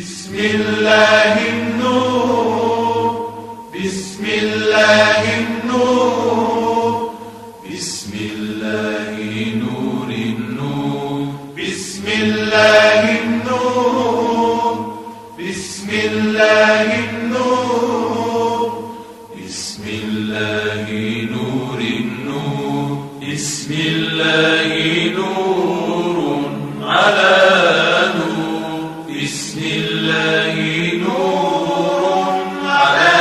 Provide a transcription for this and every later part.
بسم الله النور بسم الله النور بسم الله نور النور بسم الله النور بسم الله النور بسم الله نور النور بسم الله نور على نور بسم الله نور على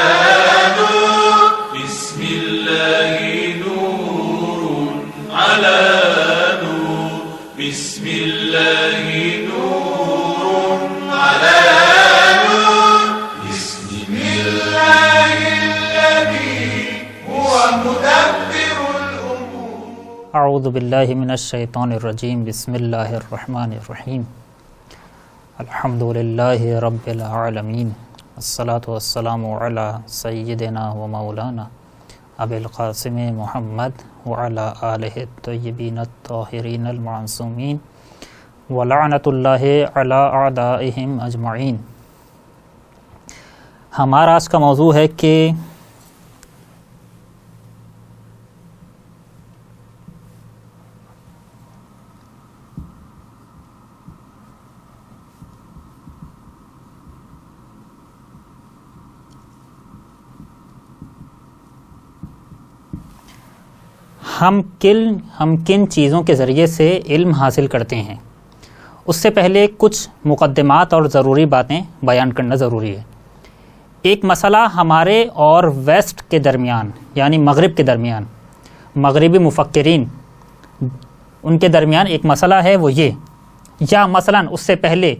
نور بسم الله نور على نور بسم الله نور على نور بسم الله الذي هو مدبر الأمور. اعوذ باللہ من الشیطان الرجیم. بسم اللہ الرحمن الرحیم. الحمد للہ رب العالمین. الصلاۃ والسلام علی سیدنا و مولانا ابی القاسم محمد وعلی آلہ الطیبین الطاہرین المعصومین ولعنۃ اللہ علی اعدائہم اجمعین. ہمارا آج کا موضوع ہے کہ ہم کن چیزوں کے ذریعے سے علم حاصل کرتے ہیں. اس سے پہلے کچھ مقدمات اور ضروری باتیں بیان کرنا ضروری ہے. ایک مسئلہ ہمارے اور ویسٹ کے درمیان یعنی مغرب کے درمیان، مغربی مفکرین ان کے درمیان ایک مسئلہ ہے، وہ یہ، یا مثلاً اس سے پہلے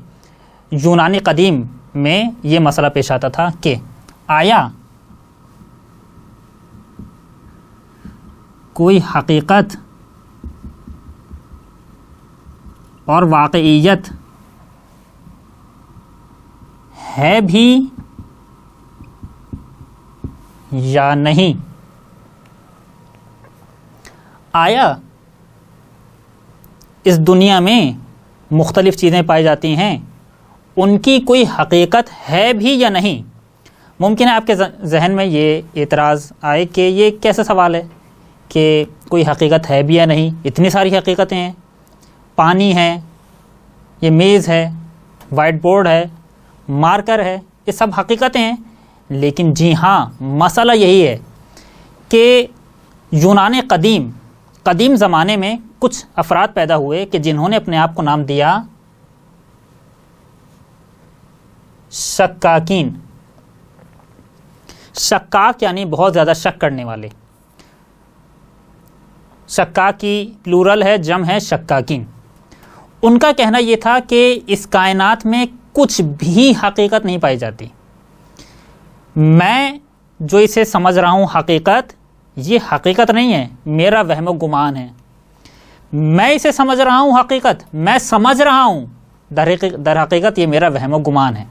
یونانی قدیم میں یہ مسئلہ پیش آتا تھا کہ آیا کوئی حقیقت اور واقعیت ہے بھی یا نہیں؟ آیا اس دنیا میں مختلف چیزیں پائی جاتی ہیں، ان کی کوئی حقیقت ہے بھی یا نہیں؟ ممکن ہے آپ کے ذہن میں یہ اعتراض آئے کہ یہ کیسا سوال ہے کہ کوئی حقیقت ہے بھی یا نہیں؟ اتنی ساری حقیقتیں ہیں، پانی ہے، یہ میز ہے، وائٹ بورڈ ہے، مارکر ہے، یہ سب حقیقتیں ہیں. لیکن جی ہاں، مسئلہ یہی ہے کہ یونان قدیم زمانے میں کچھ افراد پیدا ہوئے کہ جنہوں نے اپنے آپ کو نام دیا شکاکین. شکاک یعنی بہت زیادہ شک کرنے والے. شکاک کی پلورل ہے، جمع ہے شکاکین. ان کا کہنا یہ تھا کہ اس کائنات میں کچھ بھی حقیقت نہیں پائی جاتی. میں جو اسے سمجھ رہا ہوں حقیقت، یہ حقیقت نہیں ہے، میرا وہم و گمان ہے. میں اسے سمجھ رہا ہوں حقیقت، میں سمجھ رہا ہوں، در حقیقت یہ میرا وہم و گمان ہے.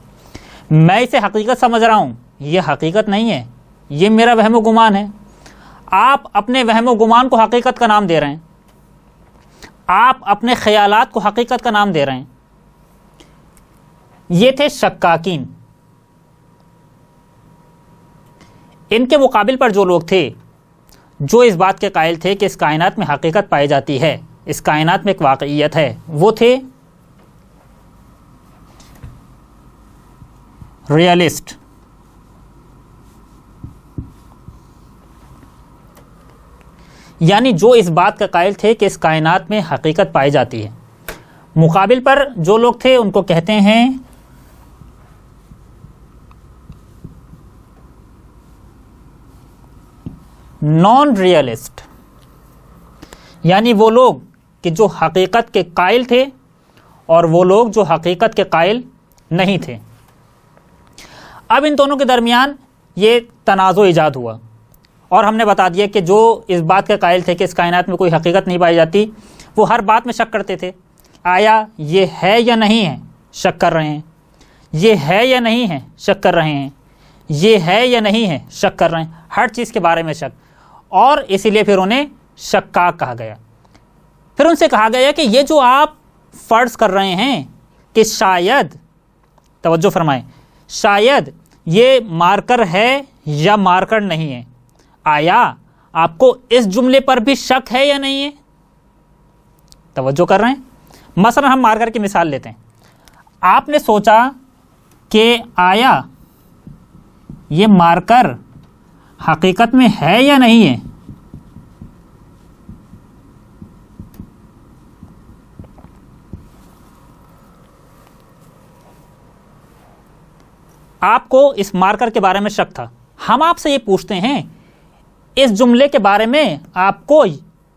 میں اسے حقیقت سمجھ رہا ہوں، یہ حقیقت نہیں ہے، یہ میرا وہم و گمان ہے. آپ اپنے وہم و گمان کو حقیقت کا نام دے رہے ہیں، آپ اپنے خیالات کو حقیقت کا نام دے رہے ہیں. یہ تھے شکاکین. ان کے مقابل پر جو لوگ تھے جو اس بات کے قائل تھے کہ اس کائنات میں حقیقت پائی جاتی ہے، اس کائنات میں ایک واقعیت ہے، وہ تھے ریئلسٹ. یعنی جو اس بات کا قائل تھے کہ اس کائنات میں حقیقت پائی جاتی ہے. مقابل پر جو لوگ تھے ان کو کہتے ہیں نان ریئلسٹ. یعنی وہ لوگ کہ جو حقیقت کے قائل تھے اور وہ لوگ جو حقیقت کے قائل نہیں تھے. اب ان دونوں کے درمیان یہ تنازع ایجاد ہوا اور ہم نے بتا دیا کہ جو اس بات کے قائل تھے کہ اس کائنات میں کوئی حقیقت نہیں پائی جاتی، وہ ہر بات میں شک کرتے تھے. آیا یہ ہے یا نہیں ہے، شک کر رہے ہیں. یہ ہے یا نہیں ہے، شک کر رہے ہیں. یہ ہے یا نہیں ہے، شک کر رہے ہیں. ہر چیز کے بارے میں شک. اور اسی لیے پھر انہیں شکاک کہا گیا. پھر ان سے کہا گیا کہ یہ جو آپ فرض کر رہے ہیں کہ توجہ فرمائیں، شاید یہ مارکر ہے یا مارکر نہیں ہے. آیا آپ کو اس جملے پر بھی شک ہے یا نہیں ہے؟ توجہ کر رہے ہیں؟ مثلا ہم مارکر کی مثال لیتے ہیں. آپ نے سوچا کہ آیا یہ مارکر حقیقت میں ہے یا نہیں ہے؟ آپ کو اس مارکر کے بارے میں شک تھا. ہم آپ سے یہ پوچھتے ہیں اس جملے کے بارے میں آپ کو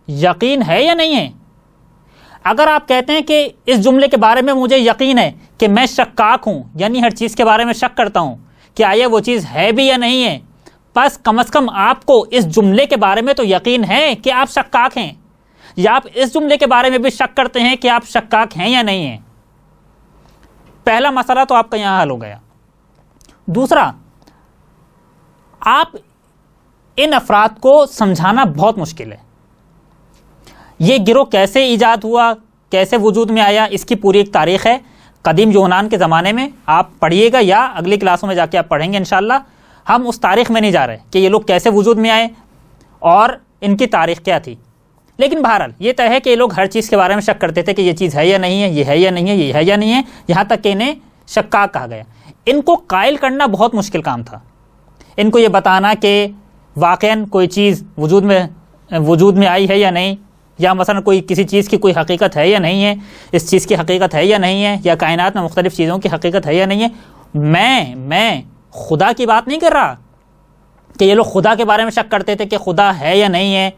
یقین ہے یا نہیں ہے؟ اگر آپ کہتے ہیں کہ اس جملے کے بارے میں مجھے یقین ہے کہ میں شکاک ہوں، یعنی ہر چیز کے بارے میں شک کرتا ہوں کہ آیا وہ چیز ہے بھی یا نہیں ہے، بس کم از کم آپ کو اس جملے کے بارے میں تو یقین ہے کہ آپ شکاک ہیں، یا آپ اس جملے کے بارے میں بھی شک کرتے ہیں کہ آپ شکاک ہیں یا نہیں ہیں. پہلا مسئلہ تو آپ کا یہاں حل ہو گیا. دوسرا، آپ ان افراد کو سمجھانا بہت مشکل ہے. یہ گروہ کیسے ایجاد ہوا، کیسے وجود میں آیا، اس کی پوری ایک تاریخ ہے. قدیم یونان کے زمانے میں آپ پڑھیے گا یا اگلی کلاسوں میں جا کے آپ پڑھیں گے انشاءاللہ. ہم اس تاریخ میں نہیں جا رہے کہ یہ لوگ کیسے وجود میں آئے اور ان کی تاریخ کیا تھی. لیکن بہرحال یہ طے ہے کہ یہ لوگ ہر چیز کے بارے میں شک کرتے تھے کہ یہ چیز ہے یا نہیں ہے، یہ ہے یا نہیں ہے، یہ ہے یا نہیں ہے، یہاں تک کہ انہیں شکاک کہا گیا. ان کو قائل کرنا بہت مشکل کام تھا. ان کو یہ بتانا کہ واقعاً کوئی چیز وجود میں آئی ہے یا نہیں، یا مثلا کوئی کسی چیز کی کوئی حقیقت ہے یا نہیں ہے، اس چیز کی حقیقت ہے یا نہیں ہے، یا کائنات میں مختلف چیزوں کی حقیقت ہے یا نہیں ہے. میں خدا کی بات نہیں کر رہا کہ یہ لوگ خدا کے بارے میں شک کرتے تھے کہ خدا ہے یا نہیں ہے،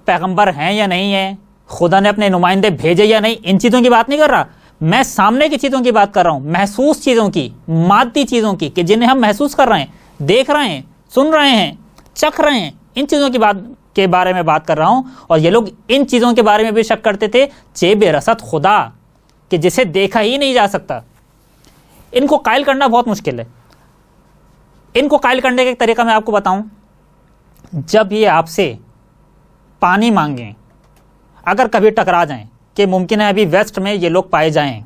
پیغمبر ہیں یا نہیں ہے، خدا نے اپنے نمائندے بھیجے یا نہیں. ان چیزوں کی بات نہیں کر رہا. میں سامنے کی چیزوں کی بات کر رہا ہوں، محسوس چیزوں کی، مادی چیزوں کی، کہ جنہیں ہم محسوس کر رہے ہیں، دیکھ رہے ہیں، سن رہے ہیں، چکھ رہے ہیں. ان چیزوں کی بات کے بارے میں بات کر رہا ہوں. اور یہ لوگ ان چیزوں کے بارے میں بھی شک کرتے تھے چے بے رسد خدا، کہ جسے دیکھا ہی نہیں جا سکتا. ان کو قائل کرنا بہت مشکل ہے. ان کو قائل کرنے کا ایک طریقہ میں آپ کو بتاؤں. جب یہ آپ سے پانی مانگیں، اگر کبھی ٹکرا جائیں کہ ممکن ہے ابھی ویسٹ میں یہ لوگ پائے جائیں،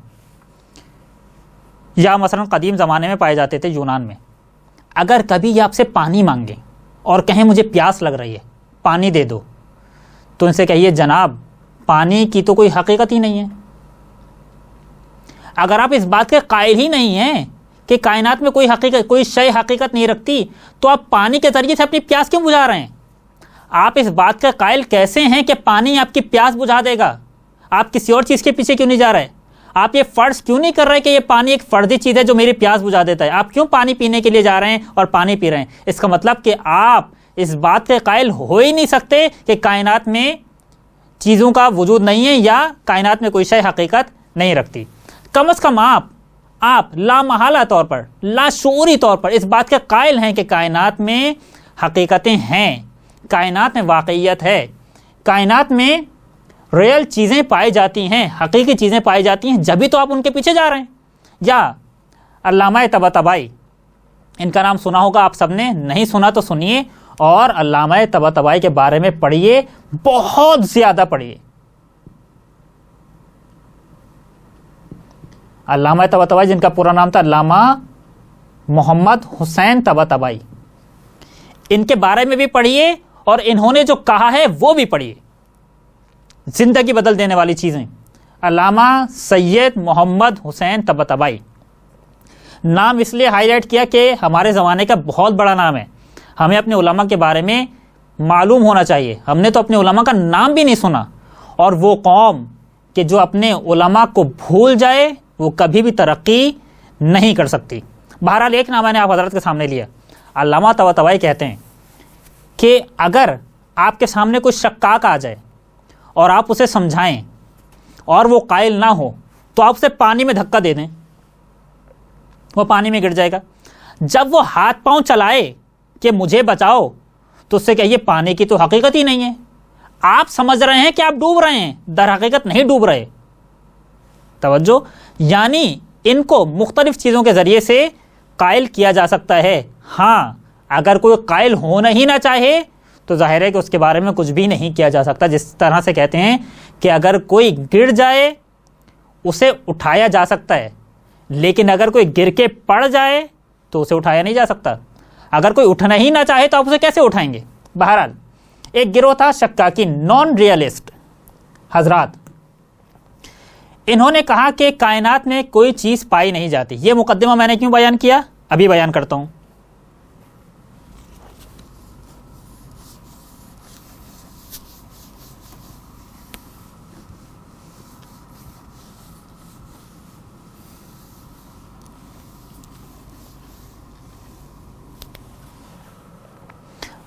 یا مثلا قدیم زمانے میں پائے جاتے تھے یونان میں، اگر کبھی یہ آپ سے پانی مانگیں اور کہیں مجھے پیاس لگ رہی ہے، پانی دے دو، تو ان سے کہیے جناب پانی کی تو کوئی حقیقت ہی نہیں ہے. اگر آپ اس بات کے قائل ہی نہیں ہیں کہ کائنات میں کوئی شے حقیقت نہیں رکھتی، تو آپ پانی کے ذریعے سے اپنی پیاس کیوں بجھا رہے ہیں؟ آپ اس بات کے قائل کیسے ہیں کہ پانی آپ کی پیاس بجھا دے گا؟ آپ کسی اور چیز کے پیچھے کیوں نہیں جا رہے؟ آپ یہ فرض کیوں نہیں کر رہے کہ یہ پانی ایک فردی چیز ہے جو میری پیاس بجھا دیتا ہے؟ آپ کیوں پانی پینے کے لیے جا رہے ہیں اور پانی پی رہے ہیں؟ اس کا مطلب کہ آپ اس بات کے قائل ہو ہی نہیں سکتے کہ کائنات میں چیزوں کا وجود نہیں ہے یا کائنات میں کوئی شے حقیقت نہیں رکھتی. کم از کم آپ لامحالہ طور پر، لاشعوری طور پر اس بات کے قائل ہیں کہ کائنات میں حقیقتیں ہیں، کائنات میں واقعیت ہے، کائنات میں ریئل چیزیں پائی جاتی ہیں، حقیقی چیزیں پائی جاتی ہیں، جبھی تو آپ ان کے پیچھے جا رہے ہیں. یا علامہ طباطبائی، ان کا نام سنا ہوگا آپ سب نے، نہیں سنا تو سنیے، اور علامہ طباطبائی کے بارے میں پڑھیے، بہت زیادہ پڑھیے. علامہ طباطبائی جن کا پورا نام تھا علامہ محمد حسین طباطبائی، ان کے بارے میں بھی پڑھیے اور انہوں نے جو کہا ہے وہ بھی پڑھیے. زندگی بدل دینے والی چیزیں. علامہ سید محمد حسین طباطبائی نام اس لیے ہائی لائٹ کیا کہ ہمارے زمانے کا بہت بڑا نام ہے، ہمیں اپنے علماء کے بارے میں معلوم ہونا چاہیے. ہم نے تو اپنے علماء کا نام بھی نہیں سنا، اور وہ قوم کہ جو اپنے علماء کو بھول جائے وہ کبھی بھی ترقی نہیں کر سکتی. بہرحال ایک نام میں نے آپ حضرت کے سامنے لیا. علامہ طباطبائی کہتے ہیں کہ اگر آپ کے سامنے کوئی شکاک آ جائے اور آپ اسے سمجھائیں اور وہ قائل نہ ہو، تو آپ اسے پانی میں دھکا دے دیں، وہ پانی میں گر جائے گا. جب وہ ہاتھ پاؤں چلائے کہ مجھے بچاؤ، تو اس سے کہیے پانی کی تو حقیقت ہی نہیں ہے، آپ سمجھ رہے ہیں کہ آپ ڈوب رہے ہیں، در حقیقت نہیں ڈوب رہے. توجہ. یعنی ان کو مختلف چیزوں کے ذریعے سے قائل کیا جا سکتا ہے. ہاں اگر کوئی قائل ہونا ہی نہ چاہے تو ظاہر ہے کہ اس کے بارے میں کچھ بھی نہیں کیا جا سکتا. جس طرح سے کہتے ہیں کہ اگر کوئی گر جائے اسے اٹھایا جا سکتا ہے، لیکن اگر کوئی گر کے پڑ جائے تو اسے اٹھایا نہیں جا سکتا. اگر کوئی اٹھنا ہی نہ چاہے تو آپ اسے کیسے اٹھائیں گے؟ بہرحال ایک گروہ تھا شکاکین، نان ریئلسٹ حضرات. انہوں نے کہا کہ کائنات میں کوئی چیز پائی نہیں جاتی. یہ مقدمہ میں نے کیوں بیان کیا؟ ابھی بیان کرتا ہوں.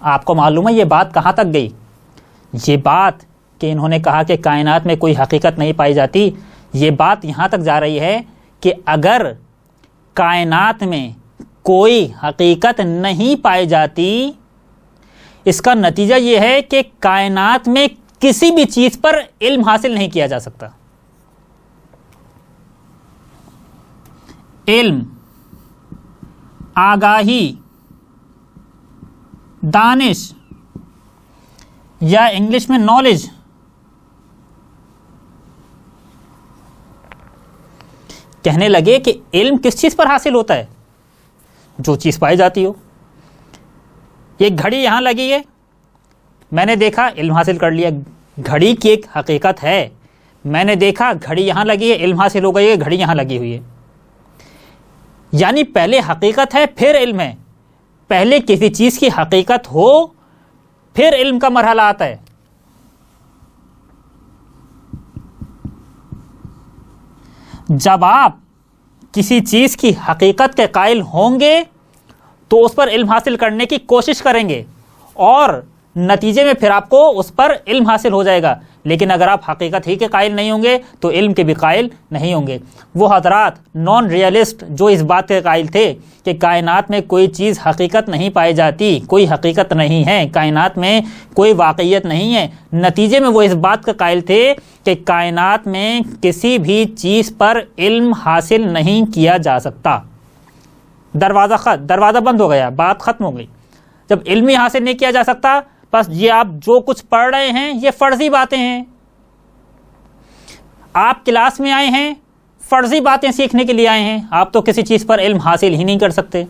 آپ کو معلوم ہے یہ بات کہاں تک گئی؟ یہ بات کہ انہوں نے کہا کہ کائنات میں کوئی حقیقت نہیں پائی جاتی، یہ بات یہاں تک جا رہی ہے کہ اگر کائنات میں کوئی حقیقت نہیں پائی جاتی، اس کا نتیجہ یہ ہے کہ کائنات میں کسی بھی چیز پر علم حاصل نہیں کیا جا سکتا. علم، آگاہی، دانش یا انگلش میں نالج کہنے لگے کہ علم کس چیز پر حاصل ہوتا ہے؟ جو چیز پائی جاتی ہو. ایک گھڑی یہاں لگی ہے، میں نے دیکھا، علم حاصل کر لیا. گھڑی کی ایک حقیقت ہے، میں نے دیکھا گھڑی یہاں لگی ہے، علم حاصل ہو گئی ہے گھڑی یہاں لگی ہوئی ہے. یعنی پہلے حقیقت ہے پھر علم ہے. پہلے کسی چیز کی حقیقت ہو پھر علم کا مرحلہ آتا ہے. جب آپ کسی چیز کی حقیقت کے قائل ہوں گے تو اس پر علم حاصل کرنے کی کوشش کریں گے اور نتیجے میں پھر آپ کو اس پر علم حاصل ہو جائے گا. لیکن اگر آپ حقیقت ہی کے قائل نہیں ہوں گے تو علم کے بھی قائل نہیں ہوں گے. وہ حضرات نان ریئلسٹ جو اس بات کے قائل تھے کہ کائنات میں کوئی چیز حقیقت نہیں پائی جاتی، کوئی حقیقت نہیں ہے، کائنات میں کوئی واقعیت نہیں ہے، نتیجے میں وہ اس بات کا قائل تھے کہ کائنات میں کسی بھی چیز پر علم حاصل نہیں کیا جا سکتا. دروازہ بند ہو گیا، بات ختم ہو گئی. جب علم ہی حاصل نہیں کیا جا سکتا، بس یہ آپ جو کچھ پڑھ رہے ہیں یہ فرضی باتیں ہیں. آپ کلاس میں آئے ہیں، فرضی باتیں سیکھنے کے لیے آئے ہیں، آپ تو کسی چیز پر علم حاصل ہی نہیں کر سکتے.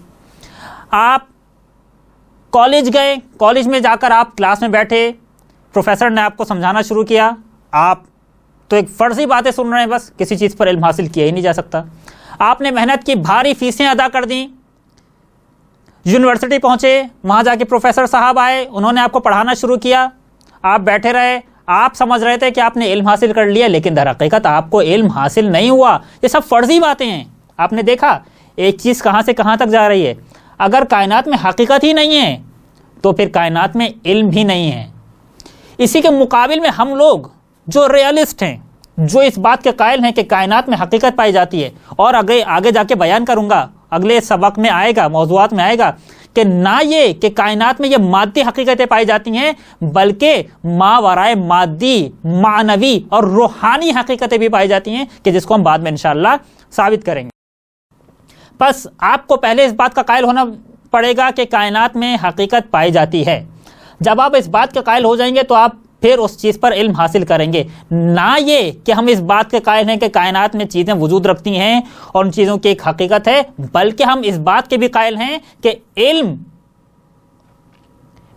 آپ کالج گئے، کالج میں جا کر آپ کلاس میں بیٹھے، پروفیسر نے آپ کو سمجھانا شروع کیا، آپ تو ایک فرضی باتیں سن رہے ہیں، بس کسی چیز پر علم حاصل کیا ہی نہیں جا سکتا. آپ نے محنت کی، بھاری فیسیں ادا کر دیں، یونیورسٹی پہنچے، وہاں جا کے پروفیسر صاحب آئے، انہوں نے آپ کو پڑھانا شروع کیا، آپ بیٹھے رہے، آپ سمجھ رہے تھے کہ آپ نے علم حاصل کر لیا، لیکن در حقیقت آپ کو علم حاصل نہیں ہوا. یہ سب فرضی باتیں ہیں. آپ نے دیکھا ایک چیز کہاں سے کہاں تک جا رہی ہے. اگر کائنات میں حقیقت ہی نہیں ہے تو پھر کائنات میں علم بھی نہیں ہے. اسی کے مقابل میں ہم لوگ جو ریئلسٹ ہیں، جو اس بات کے قائل ہیں کہ کائنات میں حقیقت پائی جاتی ہے، اور آگے جا کے بیان کروں گا، اگلے سبق میں آئے گا، موضوعات میں آئے گا کہ نہ یہ کہ کائنات میں یہ مادی حقیقتیں پائی جاتی ہیں، بلکہ ماورائے مادی، معنوی اور روحانی حقیقتیں بھی پائی جاتی ہیں، کہ جس کو ہم بعد میں انشاءاللہ ثابت کریں گے. بس آپ کو پہلے اس بات کا قائل ہونا پڑے گا کہ کائنات میں حقیقت پائی جاتی ہے. جب آپ اس بات کے قائل ہو جائیں گے تو آپ پھر اس چیز پر علم حاصل کریں گے. نہ یہ کہ ہم اس بات کے قائل ہیں کہ کائنات میں چیزیں وجود رکھتی ہیں اور ان چیزوں کی ایک حقیقت ہے، بلکہ ہم اس بات کے بھی قائل ہیں کہ علم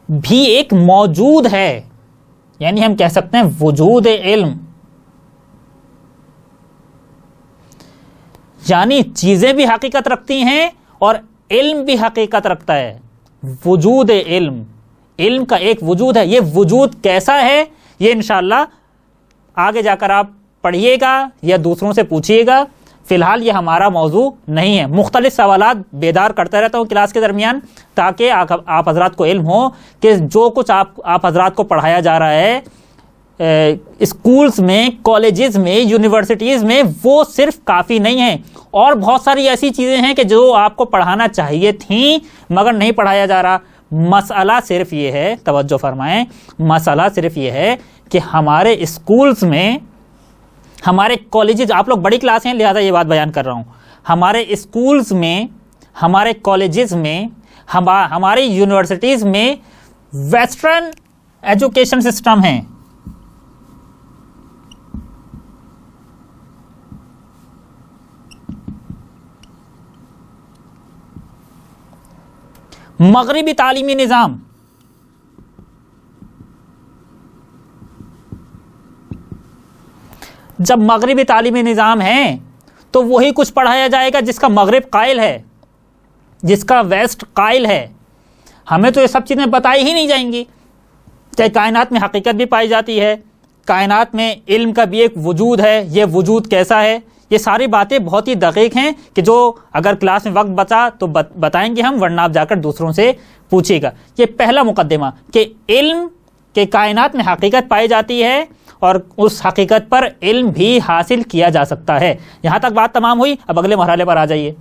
بھی ایک موجود ہے. یعنی ہم کہہ سکتے ہیں وجود علم، یعنی چیزیں بھی حقیقت رکھتی ہیں اور علم بھی حقیقت رکھتا ہے. وجود علم، علم کا ایک وجود ہے. یہ وجود کیسا ہے یہ انشاءاللہ آگے جا کر آپ پڑھیے گا یا دوسروں سے پوچھیے گا. فی الحال یہ ہمارا موضوع نہیں ہے. مختلف سوالات بیدار کرتا رہتا ہوں کلاس کے درمیان، تاکہ آپ حضرات کو علم ہو کہ جو کچھ آپ حضرات کو پڑھایا جا رہا ہے اسکولز میں، کالجز میں، یونیورسٹیز میں، وہ صرف کافی نہیں ہے. اور بہت ساری ایسی چیزیں ہیں کہ جو آپ کو پڑھانا چاہیے تھیں مگر نہیں پڑھایا جا رہا. مسئلہ صرف یہ ہے، توجہ فرمائیں، مسئلہ صرف یہ ہے کہ ہمارے اسکولز میں، ہمارے کالجز، آپ لوگ بڑی کلاس ہیں لہذا یہ بات بیان کر رہا ہوں، ہمارے اسکولز میں، ہمارے کالجز میں، ہماری یونیورسٹیز میں ویسٹرن ایجوکیشن سسٹم ہیں. مغربی تعلیمی نظام، جب مغربی تعلیمی نظام ہے تو وہی کچھ پڑھایا جائے گا جس کا مغرب قائل ہے، جس کا ویسٹ قائل ہے. ہمیں تو یہ سب چیزیں بتائی ہی نہیں جائیں گی کہ کائنات میں حقیقت بھی پائی جاتی ہے، کائنات میں علم کا بھی ایک وجود ہے، یہ وجود کیسا ہے. یہ ساری باتیں بہت ہی دقیق ہیں کہ جو اگر کلاس میں وقت بچا تو بتائیں گے ہم، ورنہ آپ جا کر دوسروں سے پوچھیے گا. یہ پہلا مقدمہ کہ علم کے کائنات میں حقیقت پائی جاتی ہے اور اس حقیقت پر علم بھی حاصل کیا جا سکتا ہے. یہاں تک بات تمام ہوئی. اب اگلے مرحلے پر آ جائیے.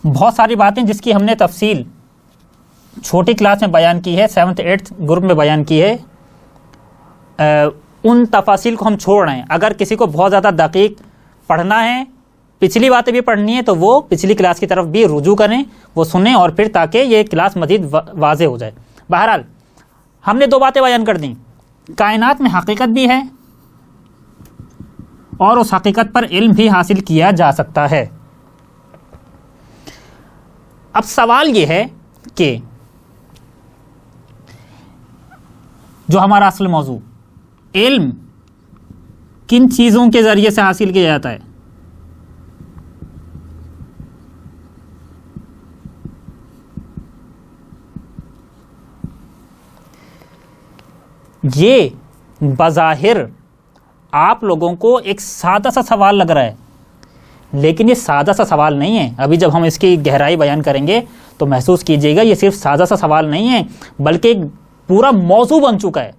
بہت ساری باتیں جس کی ہم نے تفصیل چھوٹی کلاس میں بیان کی ہے، 7th 8th گروپ میں بیان کی ہے، ان تفاصیل کو ہم چھوڑ رہے ہیں. اگر کسی کو بہت زیادہ دقیق پڑھنا ہے، پچھلی باتیں بھی پڑھنی ہے، تو وہ پچھلی کلاس کی طرف بھی رجوع کریں، وہ سنیں، اور پھر تاکہ یہ کلاس مزید واضح ہو جائے. بہرحال ہم نے 2 باتیں بیان کر دیں. کائنات میں حقیقت بھی ہے اور اس حقیقت پر علم بھی حاصل کیا جا سکتا ہے. اب سوال یہ ہے کہ جو ہمارا اصل موضوع، علم کن چیزوں کے ذریعے سے حاصل کیا جاتا ہے؟ یہ بظاہر آپ لوگوں کو ایک سادہ سا سوال لگ رہا ہے، لیکن یہ سادہ سا سوال نہیں ہے. ابھی جب ہم اس کی گہرائی بیان کریں گے تو محسوس کیجئے گا یہ صرف سادہ سا سوال نہیں ہے، بلکہ ایک پورا موضوع بن چکا ہے.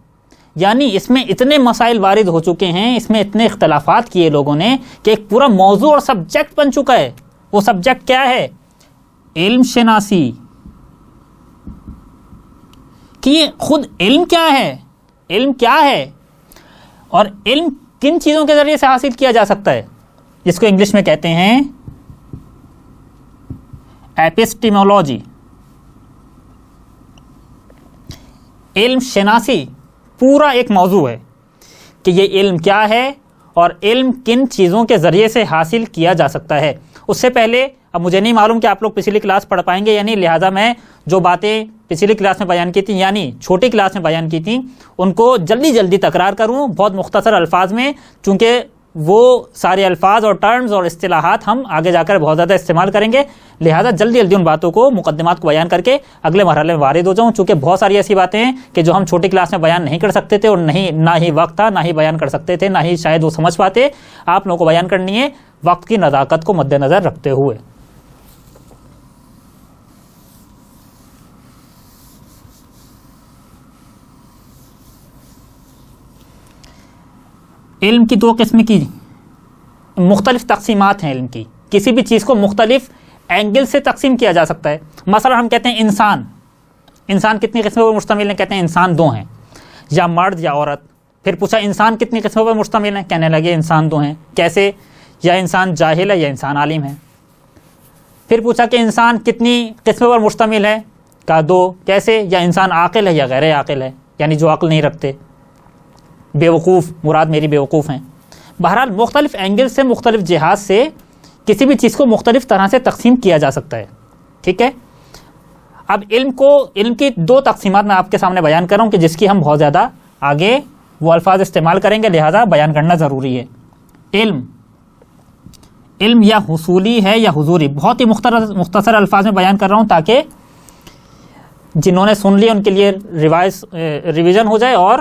یعنی اس میں اتنے مسائل وارد ہو چکے ہیں، اس میں اتنے اختلافات کیے لوگوں نے کہ ایک پورا موضوع اور سبجیکٹ بن چکا ہے. وہ سبجیکٹ کیا ہے؟ علم شناسی. کہ یہ خود علم کیا ہے، علم کیا ہے، اور علم کن چیزوں کے ذریعے سے حاصل کیا جا سکتا ہے، جس کو انگلش میں کہتے ہیں ایپسٹیمولوجی. علم شناسی پورا ایک موضوع ہے کہ یہ علم کیا ہے اور علم کن چیزوں کے ذریعے سے حاصل کیا جا سکتا ہے. اس سے پہلے اب مجھے نہیں معلوم کہ آپ لوگ پچھلی کلاس پڑھ پائیں گے یا نہیں، لہٰذا میں جو باتیں پچھلی کلاس میں بیان کی تھیں، یعنی چھوٹی کلاس میں بیان کی تھیں، ان کو جلدی تکرار کروں بہت مختصر الفاظ میں، چونکہ وہ سارے الفاظ اور ٹرمز اور اصطلاحات ہم آگے جا کر بہت زیادہ استعمال کریں گے. لہٰذا جلدی ان باتوں کو، مقدمات کو بیان کر کے اگلے مرحلے میں وارد ہو جاؤں، چونکہ بہت ساری ایسی باتیں ہیں کہ جو ہم چھوٹی کلاس میں بیان نہیں کر سکتے تھے، اور نہ ہی وقت تھا، نہ ہی بیان کر سکتے تھے، نہ ہی شاید وہ سمجھ پاتے. آپ لوگوں کو بیان کرنی ہے وقت کی نزاکت کو مد نظر رکھتے ہوئے. علم کی 2 قسم کی مختلف تقسیمات ہیں. علم کی کسی بھی چیز کو مختلف اینگل سے تقسیم کیا جا سکتا ہے. مثلا ہم کہتے ہیں انسان کتنی قسموں پر مشتمل ہیں؟ کہتے ہیں انسان 2 ہیں، یا مرد یا عورت. پھر پوچھا انسان کتنی قسموں پر مشتمل ہیں؟ کہنے لگے انسان 2 ہیں. کیسے؟ یا انسان جاہل ہے یا انسان عالم ہے. پھر پوچھا کہ انسان کتنی قسموں پر مشتمل ہے؟ کہا 2. کیسے؟ یا انسان عاقل ہے یا غیر عاقل ہے، یعنی جو عقل نہیں رکھتے. بیوقوف مراد میری بیوقوف ہیں. بہرحال مختلف اینگل سے، مختلف جہاز سے کسی بھی چیز کو مختلف طرح سے تقسیم کیا جا سکتا ہے. ٹھیک ہے. اب علم کی 2 تقسیمات میں آپ کے سامنے بیان کر رہا ہوں کہ جس کی ہم بہت زیادہ آگے وہ الفاظ استعمال کریں گے، لہذا بیان کرنا ضروری ہے. علم یا حصولی ہے یا حضوری. بہت ہی مختصر الفاظ میں بیان کر رہا ہوں تاکہ جنہوں نے سن لیا ان کے لیے ریویژن ہو جائے، اور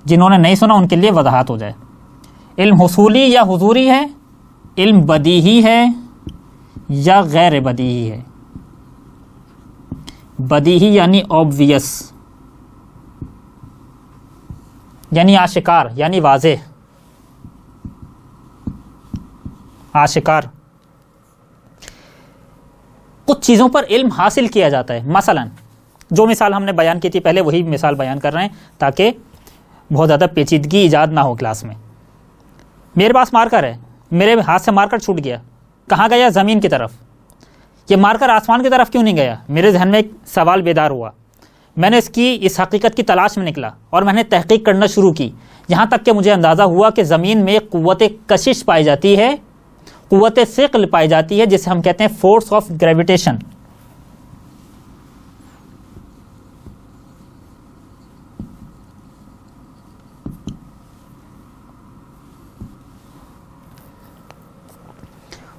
جنہوں نے نہیں سنا ان کے لیے وضاحت ہو جائے. علم حصولی یا حضوری ہے، علم بدیہی ہے یا غیر بدیہی ہے. بدیہی یعنی obvious، یعنی آشکار، یعنی واضح، آشکار. کچھ چیزوں پر علم حاصل کیا جاتا ہے. مثلا جو مثال ہم نے بیان کی تھی پہلے، وہی مثال بیان کر رہے ہیں تاکہ بہت زیادہ پیچیدگی ایجاد نہ ہو کلاس میں. میرے پاس مارکر ہے، میرے ہاتھ سے مارکر چھوٹ گیا. کہاں گیا؟ زمین کی طرف. یہ مارکر آسمان کی طرف کیوں نہیں گیا؟ میرے ذہن میں ایک سوال بیدار ہوا. میں نے اس حقیقت کی تلاش میں نکلا اور میں نے تحقیق کرنا شروع کی، یہاں تک کہ مجھے اندازہ ہوا کہ زمین میں قوت کشش پائی جاتی ہے، قوت ثقل پائی جاتی ہے، جسے ہم کہتے ہیں force of gravitation.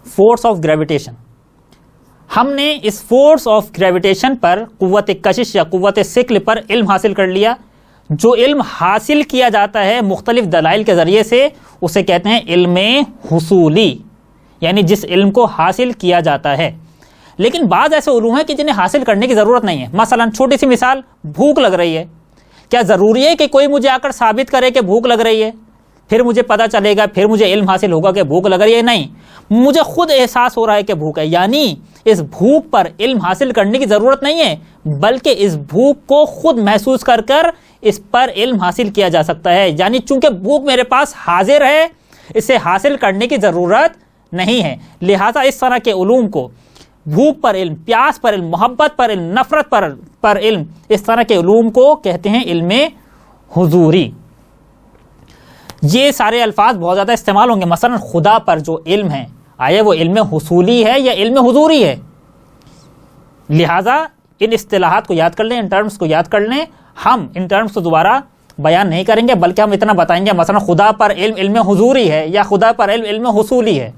Force of gravitation, ہم نے اس فورس آف گریویٹیشن پر، قوت کشش یا قوت ثقل پر علم حاصل کر لیا۔ جو علم حاصل کیا جاتا ہے مختلف دلائل کے ذریعے سے، اسے کہتے ہیں علم حصولی، یعنی جس علم کو حاصل کیا جاتا ہے۔ لیکن بعض ایسے علوم ہیں کہ جنہیں حاصل کرنے کی ضرورت نہیں ہے۔ مثلا چھوٹی سی مثال، بھوک لگ رہی ہے، کیا ضروری ہے کہ کوئی مجھے آ کر ثابت کرے کہ بھوک لگ رہی ہے، پھر مجھے پتہ چلے گا، پھر مجھے علم حاصل ہوگا کہ بھوک لگ رہی ہے؟ نہیں، مجھے خود احساس ہو رہا ہے کہ بھوک ہے، یعنی اس بھوک پر علم حاصل کرنے کی ضرورت نہیں ہے، بلکہ اس بھوک کو خود محسوس کر کر اس پر علم حاصل کیا جا سکتا ہے۔ یعنی چونکہ بھوک میرے پاس حاضر ہے، اسے حاصل کرنے کی ضرورت نہیں ہے۔ لہٰذا اس طرح کے علوم کو، بھوک پر علم، پیاس پر علم، محبت پر علم، نفرت پر علم، اس طرح کے علوم کو کہتے ہیں علم حضوری۔ یہ سارے الفاظ بہت زیادہ استعمال ہوں گے۔ مثلا خدا پر جو علم ہے، آیا وہ علم حصولی ہے یا علم حضوری ہے؟ لہٰذا ان اصطلاحات کو یاد کر لیں، ان ٹرمز کو یاد کر لیں۔ ہم ان ٹرمز کو دوبارہ بیان نہیں کریں گے، بلکہ ہم اتنا بتائیں گے مثلا خدا پر علم علم حضوری ہے یا خدا پر علم علم حصولی ہے،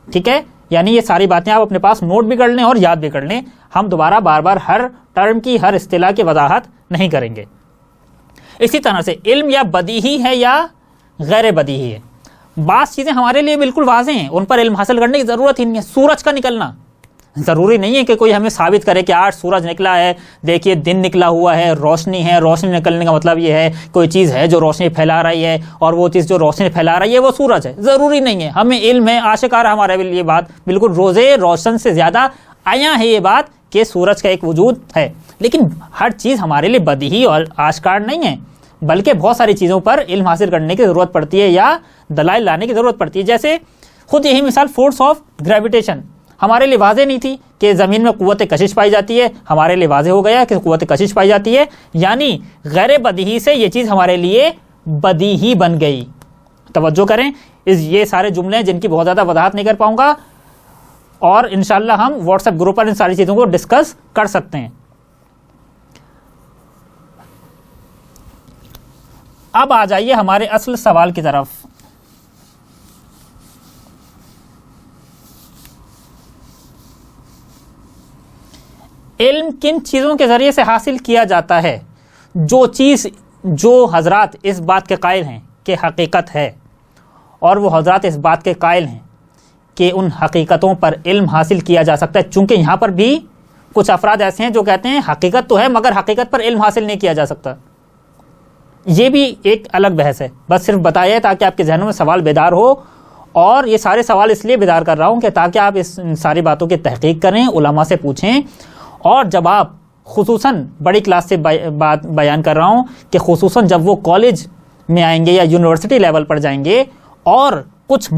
ٹھیک ہے؟ یعنی یہ ساری باتیں آپ اپنے پاس نوٹ بھی کر لیں اور یاد بھی کر لیں۔ ہم دوبارہ بار بار ہر ٹرم کی، ہر اصطلاح کی وضاحت نہیں کریں گے۔ اسی طرح سے علم یا بدیہی ہے یا غیر بدیہی ہے۔ بعض چیزیں ہمارے لیے بالکل واضح ہیں، ان پر علم حاصل کرنے کی ضرورت ہی نہیں ہے۔ سورج کا نکلنا ضروری نہیں ہے کہ کوئی ہمیں ثابت کرے کہ آج سورج نکلا ہے، دیکھیے دن نکلا ہوا ہے، روشنی ہے، روشنی نکلنے کا مطلب یہ ہے کوئی چیز ہے جو روشنی پھیلا رہی ہے، اور وہ چیز جو روشنی پھیلا رہی ہے وہ سورج ہے۔ ضروری نہیں ہے، ہمیں علم ہے، آشکار ہمارے لیے یہ بات بالکل روزے روشن سے زیادہ عیاں ہے یہ بات کہ سورج کا ایک وجود ہے۔ لیکن ہر چیز ہمارے لیے بدیہی اور آشکار نہیں ہے، بلکہ بہت ساری چیزوں پر علم حاصل کرنے کی ضرورت پڑتی ہے یا دلائل لانے کی ضرورت پڑتی ہے۔ جیسے خود یہی مثال فورس آف گریویٹیشن ہمارے لیے واضح نہیں تھی کہ زمین میں قوت کشش پائی جاتی ہے، ہمارے لیے واضح ہو گیا کہ قوت کشش پائی جاتی ہے، یعنی غیر بدیہی سے یہ چیز ہمارے لیے بدیہی بن گئی۔ توجہ کریں، یہ سارے جملے ہیں جن کی بہت زیادہ وضاحت نہیں کر پاؤں گا، اور انشاءاللہ ہم واٹس ایپ گروپ پر ان ساری چیزوں کو ڈسکس کر سکتے ہیں۔ اب آ جائیے ہمارے اصل سوال کی طرف۔ علم کن چیزوں کے ذریعے سے حاصل کیا جاتا ہے؟ جو حضرات اس بات کے قائل ہیں کہ حقیقت ہے، اور وہ حضرات اس بات کے قائل ہیں کہ ان حقیقتوں پر علم حاصل کیا جا سکتا ہے، چونکہ یہاں پر بھی کچھ افراد ایسے ہیں جو کہتے ہیں حقیقت تو ہے مگر حقیقت پر علم حاصل نہیں کیا جا سکتا۔ یہ بھی ایک الگ بحث ہے، بس صرف بتایا تاکہ آپ کے ذہنوں میں سوال بیدار ہو، اور یہ سارے سوال اس لیے بیدار کر رہا ہوں کہ تاکہ آپ ان ساری باتوں کی تحقیق کریں، علماء سے پوچھیں، اور جب آپ خصوصاً بڑی کلاس سے بات بیان کر رہا ہوں کہ خصوصاً جب وہ کالج میں آئیں گے یا یونیورسٹی لیول پر جائیں گے اور کچھ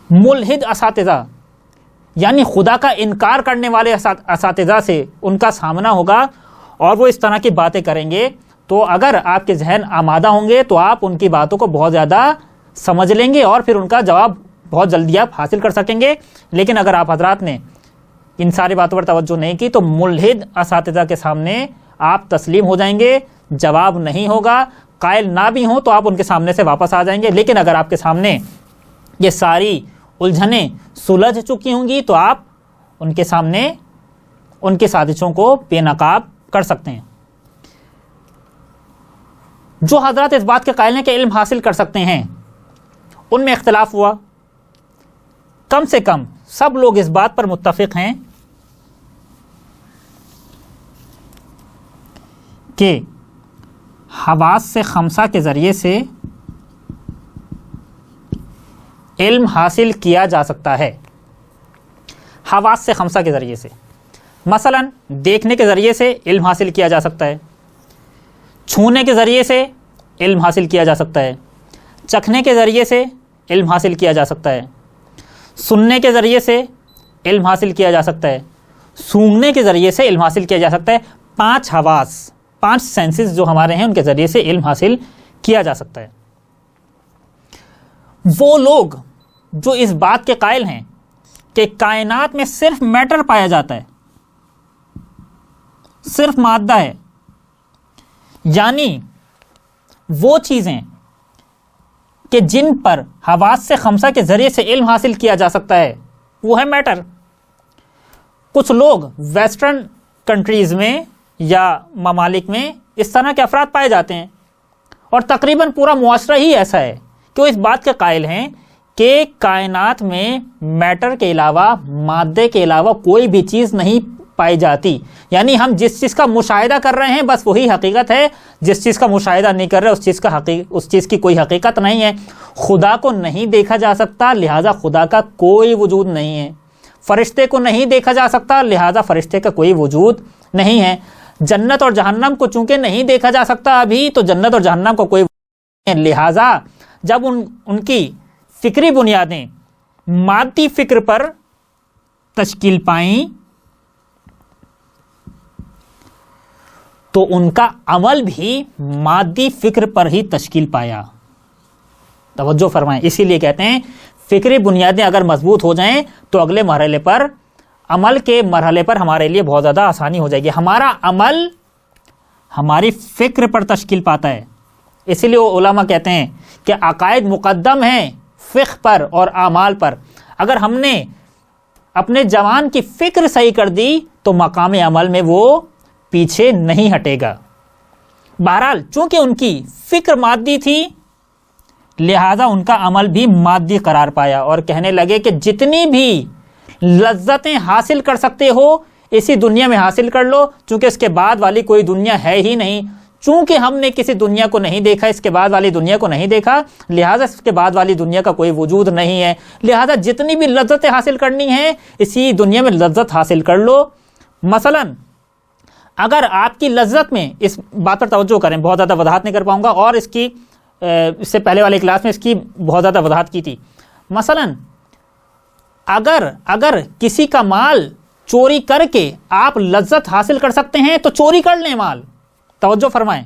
ملحد اساتذہ یعنی خدا کا انکار کرنے والے اساتذہ سے ان کا سامنا ہوگا اور وہ اس طرح کی باتیں کریں گے، تو اگر آپ کے ذہن آمادہ ہوں گے تو آپ ان کی باتوں کو بہت زیادہ سمجھ لیں گے اور پھر ان کا جواب بہت جلدی آپ حاصل کر سکیں گے۔ لیکن اگر آپ حضرات نے ان ساری باتوں پر توجہ نہیں کی تو ملحد اساتذہ کے سامنے آپ تسلیم ہو جائیں گے، جواب نہیں ہوگا، قائل نہ بھی ہوں تو آپ ان کے سامنے سے واپس آ جائیں گے۔ لیکن اگر آپ کے سامنے یہ ساری الجھنیں سلجھ چکی ہوں گی تو آپ ان کے سامنے ان کی سازشوں کو بے نقاب کر سکتے ہیں۔ جو حضرات اس بات کے قائل ہیں کہ علم حاصل کر سکتے ہیں، ان میں اختلاف ہوا، کم سے کم سب لوگ اس بات پر متفق ہیں کہ حواس سے خمسہ کے ذریعے سے علم حاصل کیا جا سکتا ہے۔ حواس سے خمسہ کے ذریعے سے، مثلا دیکھنے کے ذریعے سے علم حاصل کیا جا سکتا ہے، چھونے کے ذریعے سے علم حاصل کیا جا سکتا ہے، چکھنے کے ذریعے سے علم حاصل کیا جا سکتا ہے، سننے کے ذریعے سے علم حاصل کیا جا سکتا ہے، سونگھنے کے ذریعے سے علم حاصل کیا جا سکتا ہے. 5 حواس، 5 سینسز جو ہمارے ہیں ان کے ذریعے سے علم حاصل کیا جا سکتا ہے. وہ لوگ جو اس بات کے قائل ہیں کہ کائنات میں صرف میٹر پایا جاتا ہے، صرف مادہ ہے، یعنی وہ چیزیں کہ جن پر حواس سے خمسہ کے ذریعے سے علم حاصل کیا جا سکتا ہے وہ ہے میٹر. کچھ لوگ ویسٹرن کنٹریز میں یا ممالک میں اس طرح کے افراد پائے جاتے ہیں، اور تقریباً پورا معاشرہ ہی ایسا ہے کہ وہ اس بات کے قائل ہیں کہ کائنات میں میٹر کے علاوہ، مادے کے علاوہ کوئی بھی چیز نہیں پائی جاتی. یعنی ہم جس چیز کا مشاہدہ کر رہے ہیں بس وہی حقیقت ہے، جس چیز کا مشاہدہ نہیں کر رہے اس چیز کی کوئی حقیقت نہیں ہے. خدا کو نہیں دیکھا جا سکتا، لہٰذا خدا کا کوئی وجود نہیں ہے. فرشتے کو نہیں دیکھا جا سکتا، لہٰذا فرشتے کا کوئی وجود نہیں ہے. جنت اور جہنم کو چونکہ نہیں دیکھا جا سکتا ابھی، تو جنت اور جہنم کو کوئی وجود نہیں ہے. لہٰذا جب ان کی فکری بنیادیں مادی فکر پر تشکیل پائیں تو ان کا عمل بھی مادی فکر پر ہی تشکیل پایا. توجہ فرمائیں. اسی لیے کہتے ہیں فکری بنیادیں اگر مضبوط ہو جائیں تو اگلے مرحلے پر، عمل کے مرحلے پر ہمارے لیے بہت زیادہ آسانی ہو جائے گی. ہمارا عمل ہماری فکر پر تشکیل پاتا ہے. اسی لیے وہ علماء کہتے ہیں کہ عقائد مقدم ہیں فقہ پر اور اعمال پر. اگر ہم نے اپنے جوان کی فکر صحیح کر دی تو مقام عمل میں وہ پیچھے نہیں ہٹے گا. بہرحال چونکہ ان کی فکر مادی تھی لہذا ان کا عمل بھی مادی قرار پایا، اور کہنے لگے کہ جتنی بھی لذتیں حاصل کر سکتے ہو اسی دنیا میں حاصل کر لو، چونکہ اس کے بعد والی کوئی دنیا ہے ہی نہیں. چونکہ ہم نے کسی دنیا کو نہیں دیکھا، اس کے بعد والی دنیا کو نہیں دیکھا، لہذا اس کے بعد والی دنیا کا کوئی وجود نہیں ہے. لہذا جتنی بھی لذتیں حاصل کرنی ہیں اسی دنیا میں لذت حاصل کر لو. مثلا اگر آپ کی لذت میں، اس بات پر توجہ کریں، بہت زیادہ وضاحت نہیں کر پاؤں گا، اور اس سے پہلے والے کلاس میں اس کی بہت زیادہ وضاحت کی تھی. مثلا اگر کسی کا مال چوری کر کے آپ لذت حاصل کر سکتے ہیں تو چوری کر لیں مال. توجہ فرمائیں.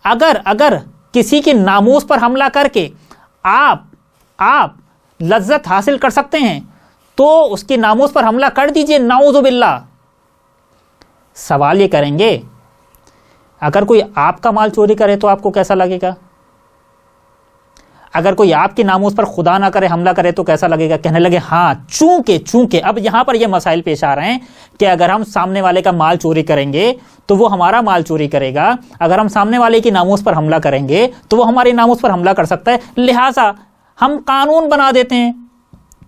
اگر کسی کی ناموس پر حملہ کر کے آپ لذت حاصل کر سکتے ہیں تو اس کی ناموس پر حملہ کر دیجئے، نعوذ باللہ. سوال یہ کریں گے اگر کوئی آپ کا مال چوری کرے تو آپ کو کیسا لگے گا؟ اگر کوئی آپ کی ناموس پر خدا نہ کرے حملہ کرے تو کیسا لگے گا؟ کہنے لگے ہاں چونکہ اب یہاں پر یہ مسائل پیش آ رہے ہیں کہ اگر ہم سامنے والے کا مال چوری کریں گے تو وہ ہمارا مال چوری کرے گا، اگر ہم سامنے والے کی ناموس پر حملہ کریں گے تو وہ ہماری ناموس پر حملہ کر سکتا ہے. لہٰذا ہم قانون بنا دیتے ہیں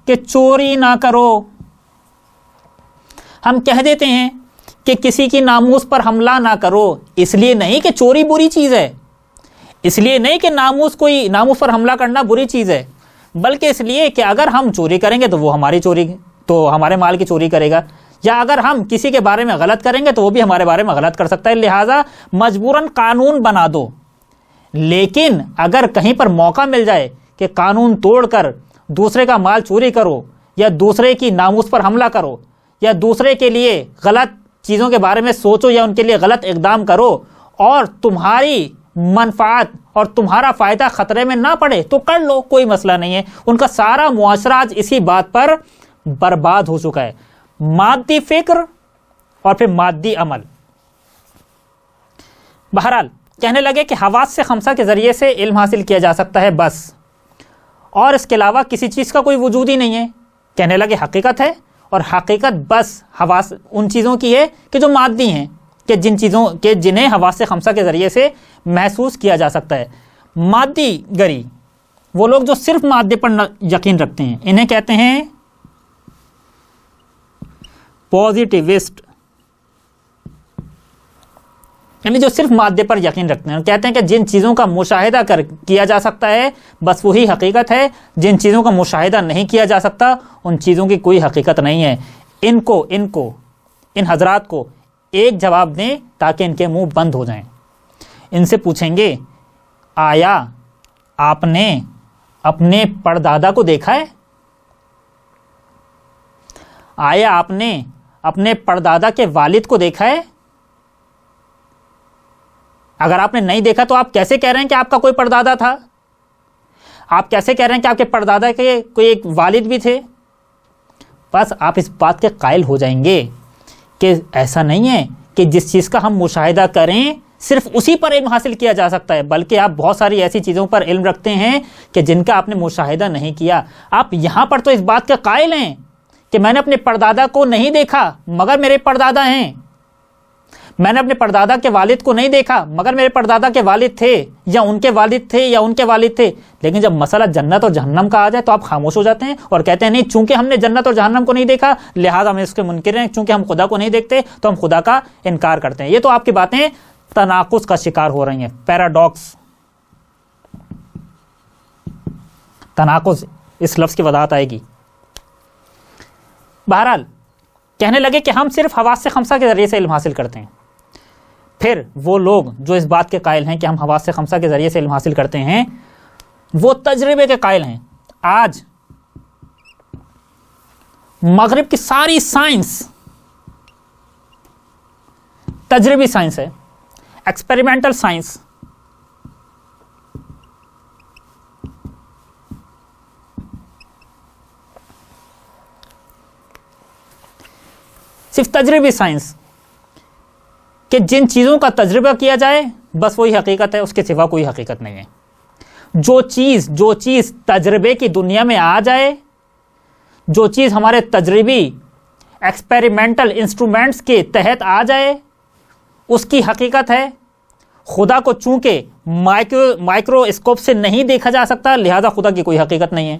کہ چوری نہ کرو. ہم کہہ دیتے ہیں کہ کسی کی ناموس پر حملہ نہ کرو. اس لیے نہیں کہ چوری بری چیز ہے، اس لیے نہیں کہ ناموس پر حملہ کرنا بری چیز ہے، بلکہ اس لیے کہ اگر ہم چوری کریں گے تو وہ ہمارے مال کی چوری کرے گا، یا اگر ہم کسی کے بارے میں غلط کریں گے تو وہ بھی ہمارے بارے میں غلط کر سکتا ہے. لہٰذا مجبوراً قانون بنا دو. لیکن اگر کہیں پر موقع مل جائے کہ قانون توڑ کر دوسرے کا مال چوری کرو، یا دوسرے کی ناموس پر حملہ کرو، یا دوسرے کے لیے غلط چیزوں کے بارے میں سوچو، یا ان کے لیے غلط اقدام کرو، اور تمہاری منفعت اور تمہارا فائدہ خطرے میں نہ پڑے تو کر لو، کوئی مسئلہ نہیں ہے. ان کا سارا معاشرہ آج اسی بات پر برباد ہو چکا ہے. مادی فکر اور پھر مادی عمل. بہرحال کہنے لگے کہ حواس سے خمسہ کے ذریعے سے علم حاصل کیا جا سکتا ہے بس، اور اس کے علاوہ کسی چیز کا کوئی وجود ہی نہیں ہے. کہنے لگے حقیقت ہے، اور حقیقت بس حواس ان چیزوں کی ہے کہ جو مادی ہیں، کہ جن چیزوں کے جنہیں حواس سے خمسہ کے ذریعے سے محسوس کیا جا سکتا ہے. مادی گری، وہ لوگ جو صرف مادے پر یقین رکھتے ہیں، انہیں کہتے ہیں پازیٹیوسٹ. یعنی جو صرف مادے پر یقین رکھتے ہیں، کہتے ہیں کہ جن چیزوں کا مشاہدہ کیا جا سکتا ہے بس وہی حقیقت ہے، جن چیزوں کا مشاہدہ نہیں کیا جا سکتا ان چیزوں کی کوئی حقیقت نہیں ہے. ان حضرات کو ایک جواب دیں تاکہ ان کے منہ بند ہو جائیں. ان سے پوچھیں گے آیا آپ نے اپنے پردادا کو دیکھا ہے؟ آیا آپ نے اپنے پردادا کے والد کو دیکھا ہے؟ اگر آپ نے نہیں دیکھا تو آپ کیسے کہہ رہے ہیں کہ آپ کا کوئی پردادا تھا؟ آپ کیسے کہہ رہے ہیں کہ آپ کے پردادا کے کوئی ایک والد بھی تھے؟ بس آپ اس بات کے قائل ہو جائیں گے کہ ایسا نہیں ہے کہ جس چیز کا ہم مشاہدہ کریں صرف اسی پر علم حاصل کیا جا سکتا ہے، بلکہ آپ بہت ساری ایسی چیزوں پر علم رکھتے ہیں کہ جن کا آپ نے مشاہدہ نہیں کیا۔ آپ یہاں پر تو اس بات کے قائل ہیں کہ میں نے اپنے پردادا کو نہیں دیکھا مگر میرے پردادا ہیں، میں نے اپنے پردادا کے والد کو نہیں دیکھا مگر میرے پردادا کے والد تھے، یا ان کے والد تھے، یا ان کے والد تھے۔ لیکن جب مسئلہ جنت اور جہنم کا آ جائے تو آپ خاموش ہو جاتے ہیں اور کہتے ہیں نہیں، چونکہ ہم نے جنت اور جہنم کو نہیں دیکھا لہٰذا ہم اس کے منکر ہیں، چونکہ ہم خدا کو نہیں دیکھتے تو ہم خدا کا انکار کرتے ہیں۔ یہ تو آپ کی باتیں تناقض کا شکار ہو رہی ہیں، پیراڈاکس، تناقض، اس لفظ کی وضاحت آئے گی۔ بہرحال کہنے لگے کہ ہم صرف حواس خمسہ کے ذریعے سے علم حاصل کرتے ہیں۔ پھر وہ لوگ جو اس بات کے قائل ہیں کہ ہم حواس خمسہ کے ذریعے سے علم حاصل کرتے ہیں، وہ تجربے کے قائل ہیں۔ آج مغرب کی ساری سائنس تجربی سائنس ہے، ایکسپیریمنٹل سائنس۔ صرف تجربی سائنس کہ جن چیزوں کا تجربہ کیا جائے بس وہی حقیقت ہے، اس کے سوا کوئی حقیقت نہیں ہے۔ جو چیز تجربے کی دنیا میں آ جائے، جو چیز ہمارے تجربی ایکسپیریمنٹل انسٹرومنٹس کے تحت آ جائے اس کی حقیقت ہے۔ خدا کو چونکہ مائکرو اسکوپ سے نہیں دیکھا جا سکتا لہذا خدا کی کوئی حقیقت نہیں ہے۔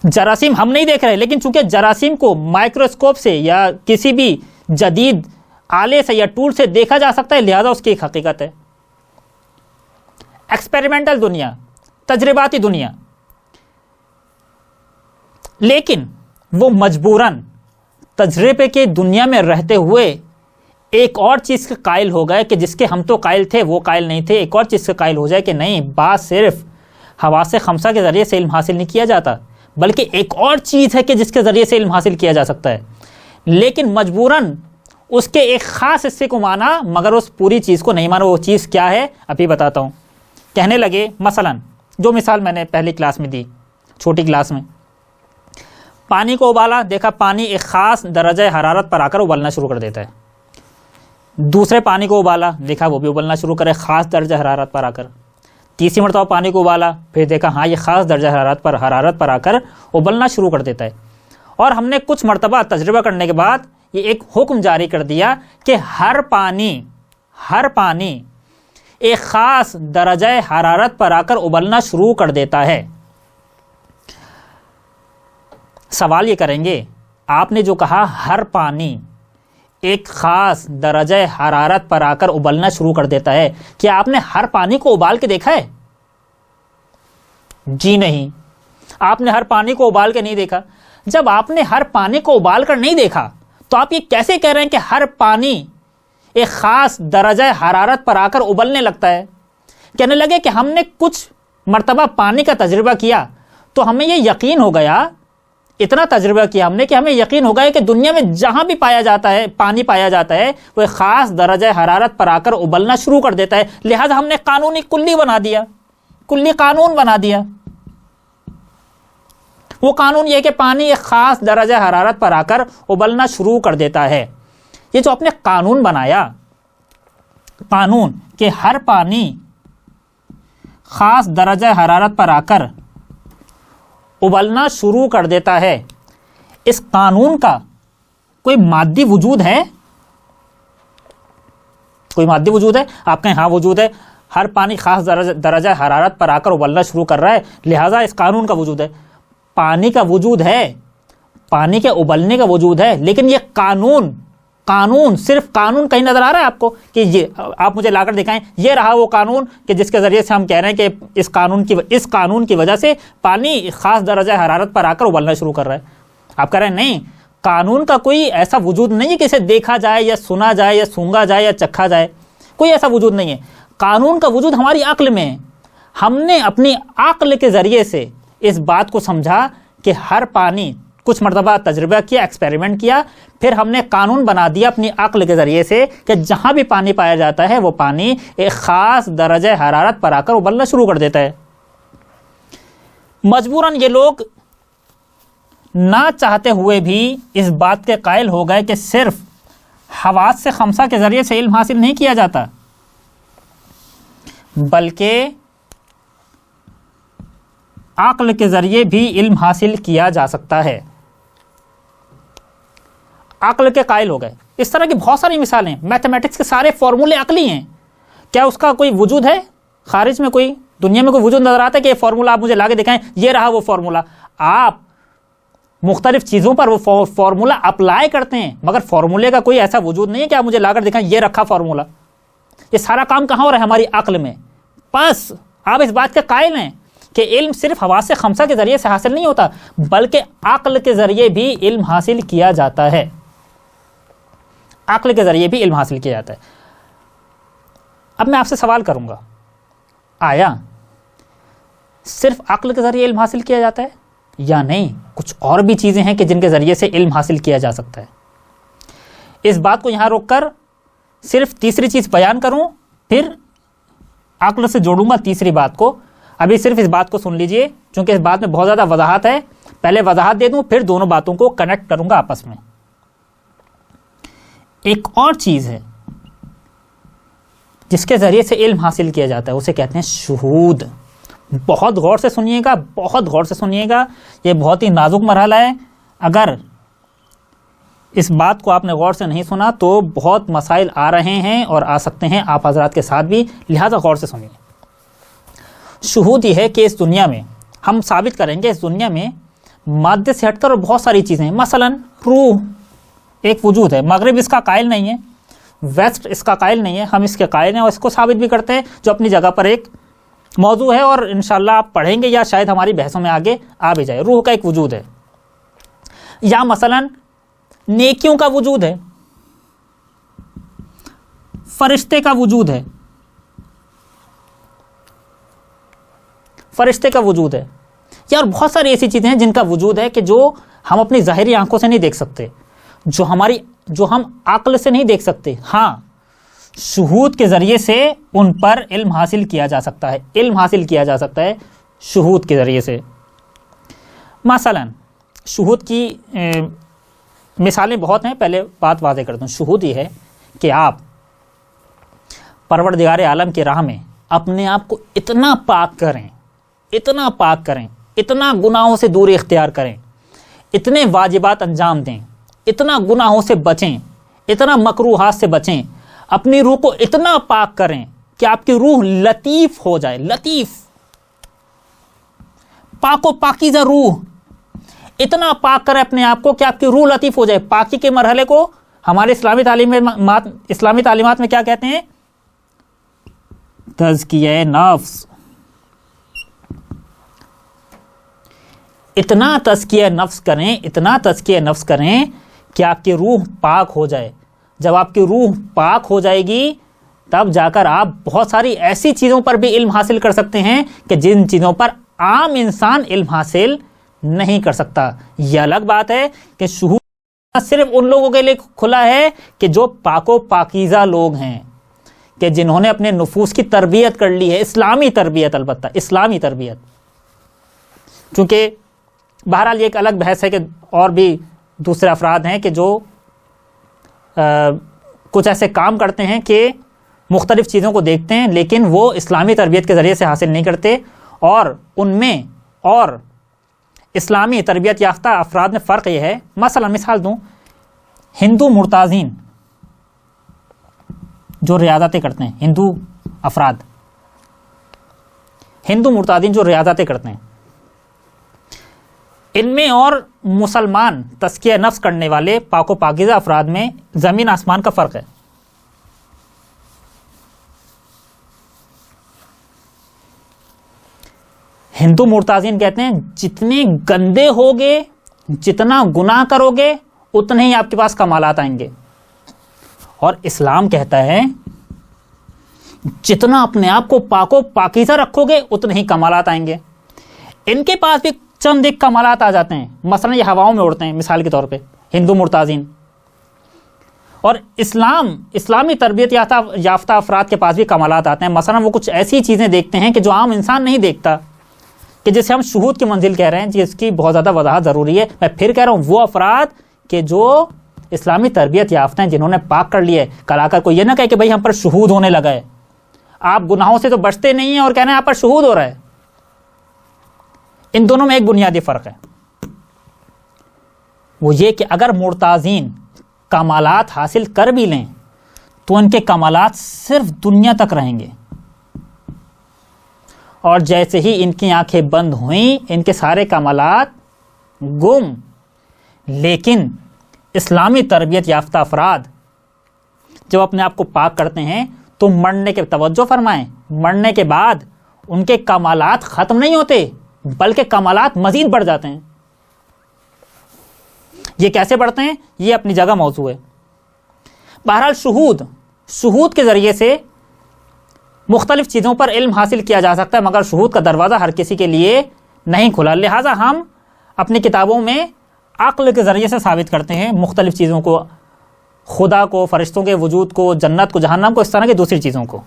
جراثیم ہم نہیں دیکھ رہے لیکن چونکہ جراثیم کو مائکروسکوپ سے یا کسی بھی جدید آلے سے یا ٹول سے دیکھا جا سکتا ہے لہذا اس کی ایک حقیقت ہے۔ ایکسپیریمنٹل دنیا، تجرباتی دنیا، لیکن وہ مجبوراً تجربے کے دنیا میں رہتے ہوئے ایک اور چیز کے قائل ہو گئے کہ جس کے ہم تو قائل تھے وہ قائل نہیں تھے۔ ایک اور چیز سے قائل ہو جائے کہ نہیں، بات صرف حواس خمسہ کے ذریعے سے علم حاصل نہیں کیا جاتا بلکہ ایک اور چیز ہے کہ جس کے ذریعے سے علم حاصل کیا جا سکتا ہے، لیکن مجبوراً اس کے ایک خاص حصے کو مانا مگر اس پوری چیز کو نہیں مانا۔ وہ چیز کیا ہے ابھی بتاتا ہوں۔ کہنے لگے مثلاً جو مثال میں نے پہلی کلاس میں دی، چھوٹی کلاس میں، پانی کو ابالا، دیکھا پانی ایک خاص درجہ حرارت پر آ کر ابلنا شروع کر دیتا ہے۔ دوسرے پانی کو ابالا، دیکھا وہ بھی ابلنا شروع کرے خاص درجہ حرارت پر آ کر۔ تیسری مرتبہ پانی کو ابالا، پھر دیکھا ہاں یہ خاص درجہ حرارت پر آ کر ابلنا شروع کر دیتا ہے۔ اور ہم نے کچھ مرتبہ تجربہ کرنے کے بعد یہ ایک حکم جاری کر دیا کہ ہر پانی ایک خاص درجہ حرارت پر آ کر ابلنا شروع کر دیتا ہے۔ سوال یہ کریں گے، آپ نے جو کہا ہر پانی ایک خاص درجہ حرارت پر آ کر ابلنا شروع کر دیتا ہے، کیا آپ نے ہر پانی کو ابال کے دیکھا ہے؟ جی نہیں، آپ نے ہر پانی کو ابال کے نہیں دیکھا۔ جب آپ نے ہر پانی کو ابال کر نہیں دیکھا تو آپ یہ کیسے کہہ رہے ہیں کہ ہر پانی ایک خاص درجہ حرارت پر آ کر ابلنے لگتا ہے؟ کہنے لگے کہ ہم نے کچھ مرتبہ پانی کا تجربہ کیا تو ہمیں یہ یقین ہو گیا، اتنا تجربہ کیا ہم نے کہ ہمیں یقین ہو گیا کہ دنیا میں جہاں بھی پانی پایا جاتا ہے وہ ایک خاص درجہ حرارت پر آ کر ابلنا شروع کر دیتا ہے، لہذا ہم نے قانون کلی بنا دیا، کلی قانون بنا دیا۔ وہ قانون یہ کہ پانی ایک خاص درجہ حرارت پر آ کر ابلنا شروع کر دیتا ہے۔ یہ جو آپ نے قانون بنایا، قانون کہ ہر پانی خاص درجہ حرارت پر آ کر ابلنا شروع کر دیتا ہے، اس قانون کا کوئی مادی وجود ہے؟ کوئی مادی وجود ہے؟ آپ کہیں ہاں وجود ہے، ہر پانی خاص درجہ حرارت پر آ کر ابلنا شروع کر رہا ہے لہذا اس قانون کا وجود ہے۔ پانی کا وجود ہے، پانی کے ابلنے کا وجود ہے، لیکن یہ قانون صرف قانون کہیں نظر آ رہا ہے آپ کو کہ یہ آپ مجھے لا کر دکھائیں یہ رہا وہ قانون کہ جس کے ذریعے سے ہم کہہ رہے ہیں کہ اس قانون کی وجہ سے پانی خاص درجہ حرارت پر آ کر ابلنا شروع کر رہا ہے؟ آپ کہہ رہے ہیں نہیں، قانون کا کوئی ایسا وجود نہیں ہے کہ اسے دیکھا جائے یا سنا جائے یا سونگا جائے یا چکھا جائے، کوئی ایسا وجود نہیں ہے۔ قانون کا وجود ہماری عقل میں ہے۔ ہم نے اپنی عقل کے ذریعے سے اس بات کو سمجھا کہ ہر پانی کچھ مرتبہ تجربہ کیا، ایکسپیریمنٹ کیا، پھر ہم نے قانون بنا دیا اپنی عقل کے ذریعے سے کہ جہاں بھی پانی پایا جاتا ہے وہ پانی ایک خاص درجہ حرارت پر آ کر ابلنا شروع کر دیتا ہے۔ مجبوراً یہ لوگ نہ چاہتے ہوئے بھی اس بات کے قائل ہو گئے کہ صرف حواس سے خمسہ کے ذریعے سے علم حاصل نہیں کیا جاتا، بلکہ عقل کے ذریعے بھی علم حاصل کیا جا سکتا ہے۔ عقل کے قائل ہو گئے۔ اس طرح کی بہت ساری مثالیں ہیں۔ میتھمیٹکس کے سارے فارمولے عقلی ہیں، کیا اس کا کوئی وجود ہے خارج میں؟ کوئی دنیا میں کوئی وجود نظر آتا ہے کہ یہ فارمولہ آپ مجھے لا کے دکھائیں، یہ رہا وہ فارمولہ؟ آپ مختلف چیزوں پر وہ فارمولہ اپلائی کرتے ہیں، مگر فارمولے کا کوئی ایسا وجود نہیں ہے کہ آپ مجھے لا کر دکھائیں یہ رکھا فارمولہ۔ یہ سارا کام کہاں ہو رہا ہے؟ ہماری عقل میں۔ بس آپ اس بات کے قائل ہیں کہ علم صرف حواس خمسہ کے ذریعے سے حاصل نہیں ہوتا، بلکہ عقل کے ذریعے بھی علم حاصل کیا جاتا ہے۔ عقل کے ذریعے بھی علم حاصل کیا جاتا ہے۔ اب میں آپ سے سوال کروں گا، آیا صرف عقل کے ذریعے علم حاصل کیا جاتا ہے یا نہیں کچھ اور بھی چیزیں ہیں کہ جن کے ذریعے سے علم حاصل کیا جا سکتا ہے؟ اس بات کو یہاں روک کر صرف تیسری چیز بیان کروں، پھر عقل سے جوڑوں گا تیسری بات کو۔ ابھی صرف اس بات کو سن لیجئے، چونکہ اس بات میں بہت زیادہ وضاحت ہے، پہلے وضاحت دے دوں پھر دونوں باتوں کو کنیکٹ کروں گا آپس میں۔ ایک اور چیز ہے جس کے ذریعے سے علم حاصل کیا جاتا ہے، اسے کہتے ہیں شہود۔ بہت غور سے سنیے گا، بہت غور سے سنیے گا، یہ بہت ہی نازک مرحلہ ہے۔ اگر اس بات کو آپ نے غور سے نہیں سنا تو بہت مسائل آ رہے ہیں اور آ سکتے ہیں آپ حضرات کے ساتھ بھی، لہذا غور سے سنیے۔ شہود یہ ہے کہ اس دنیا میں ہم ثابت کریں گے، اس دنیا میں مادے سے ہٹ کر اور بہت ساری چیزیں ہیں، مثلا روح ایک وجود ہے، مغرب اس کا قائل نہیں ہے، ویسٹ اس کا قائل نہیں ہے، ہم اس کے قائل ہیں اور اس کو ثابت بھی کرتے ہیں، جو اپنی جگہ پر ایک موضوع ہے اور انشاءاللہ آپ پڑھیں گے یا شاید ہماری بحثوں میں آگے آ بھی جائے۔ روح کا ایک وجود ہے، یا مثلا نیکیوں کا وجود ہے، فرشتے کا وجود ہے، فرشتے کا وجود ہے، یا اور بہت ساری ایسی چیزیں ہیں جن کا وجود ہے کہ جو ہم اپنی ظاہری آنکھوں سے نہیں دیکھ سکتے، جو ہم عقل سے نہیں دیکھ سکتے، ہاں شہود کے ذریعے سے ان پر علم حاصل کیا جا سکتا ہے، علم حاصل کیا جا سکتا ہے شہود کے ذریعے سے۔ مثلا شہود کی مثالیں بہت ہیں، پہلے بات واضح کرتا ہوں۔ شہود یہ ہے کہ آپ پروردگار عالم کی راہ میں اپنے آپ کو اتنا پاک کریں، اتنا پاک کریں، اتنا گناہوں سے دوری اختیار کریں، اتنے واجبات انجام دیں، اتنا گناہوں سے بچیں، اتنا مکروہات سے بچیں، اپنی روح کو اتنا پاک کریں کہ آپ کی روح لطیف ہو جائے، لطیف، پاک و پاکیزہ روح، اتنا پاک کریں اپنے آپ کو کہ آپ کی روح لطیف ہو جائے۔ پاکی کے مرحلے کو ہمارے اسلامی تعلیمات میں کیا کہتے ہیں؟ تزکیہ نفس۔ اتنا تزکیہ نفس کریں، اتنا تزکیہ نفس کریں کہ آپ کی روح پاک ہو جائے۔ جب آپ کی روح پاک ہو جائے گی تب جا کر آپ بہت ساری ایسی چیزوں پر بھی علم حاصل کر سکتے ہیں کہ جن چیزوں پر عام انسان علم حاصل نہیں کر سکتا۔ یہ الگ بات ہے کہ شہود صرف ان لوگوں کے لیے کھلا ہے کہ جو پاک و پاکیزہ لوگ ہیں، کہ جنہوں نے اپنے نفوس کی تربیت کر لی ہے، اسلامی تربیت، البتہ اسلامی تربیت۔ چونکہ بہرحال یہ ایک الگ بحث ہے کہ اور بھی دوسرے افراد ہیں کہ جو کچھ ایسے کام کرتے ہیں کہ مختلف چیزوں کو دیکھتے ہیں لیکن وہ اسلامی تربیت کے ذریعے سے حاصل نہیں کرتے، اور ان میں اور اسلامی تربیت یافتہ افراد میں فرق یہ ہے۔ مثلا مثال دوں، ہندو مرتازین جو ریاضتیں کرتے ہیں، ہندو افراد، ہندو مرتادین جو ریاضتیں کرتے ہیں، ان میں اور مسلمان تزکیہ نفس کرنے والے پاک و پاکیزہ افراد میں زمین آسمان کا فرق ہے۔ ہندو مرتازین کہتے ہیں جتنے گندے ہوگے، جتنا گناہ کرو گے، اتنے ہی آپ کے پاس کمالات آئیں گے، اور اسلام کہتا ہے جتنا اپنے آپ کو پاک و پاکیزہ رکھو گے اتنے ہی کمالات آئیں گے۔ ان کے پاس بھی چند ایک کمالات آ جاتے ہیں، مثلا یہ ہواؤں میں اڑتے ہیں مثال کے طور پہ ہندو مرتازین. اور اسلامی تربیت یافتہ افراد کے پاس بھی کمالات آتے ہیں. مثلا وہ کچھ ایسی چیزیں دیکھتے ہیں کہ جو عام انسان نہیں دیکھتا، کہ جسے ہم شہود کی منزل کہہ رہے ہیں، جس کی بہت زیادہ وضاحت ضروری ہے. میں پھر کہہ رہا ہوں وہ افراد کہ جو اسلامی تربیت یافتہ ہیں، جنہوں نے پاک کر لیا ہے. کل آ کر کوئی یہ نہ کہے کہ بھائی ہم پر شہود ہونے لگا ہے. آپ گناہوں سے تو بچتے نہیں ہیں اور کہنا ہے آپ پر شہود ہو رہا ہے. ان دونوں میں ایک بنیادی فرق ہے، وہ یہ کہ اگر مرتازین کمالات حاصل کر بھی لیں تو ان کے کمالات صرف دنیا تک رہیں گے، اور جیسے ہی ان کی آنکھیں بند ہوئیں ان کے سارے کمالات گم. لیکن اسلامی تربیت یافتہ افراد جب اپنے آپ کو پاک کرتے ہیں تو مرنے کے توجہ فرمائیں، مرنے کے بعد ان کے کمالات ختم نہیں ہوتے بلکہ کمالات مزید بڑھ جاتے ہیں. یہ کیسے بڑھتے ہیں یہ اپنی جگہ موضوع ہے. بہرحال شہود کے ذریعے سے مختلف چیزوں پر علم حاصل کیا جا سکتا ہے، مگر شہود کا دروازہ ہر کسی کے لیے نہیں کھلا. لہٰذا ہم اپنی کتابوں میں عقل کے ذریعے سے ثابت کرتے ہیں مختلف چیزوں کو، خدا کو، فرشتوں کے وجود کو، جنت کو، جہنم کو، اس طرح کی دوسری چیزوں کو.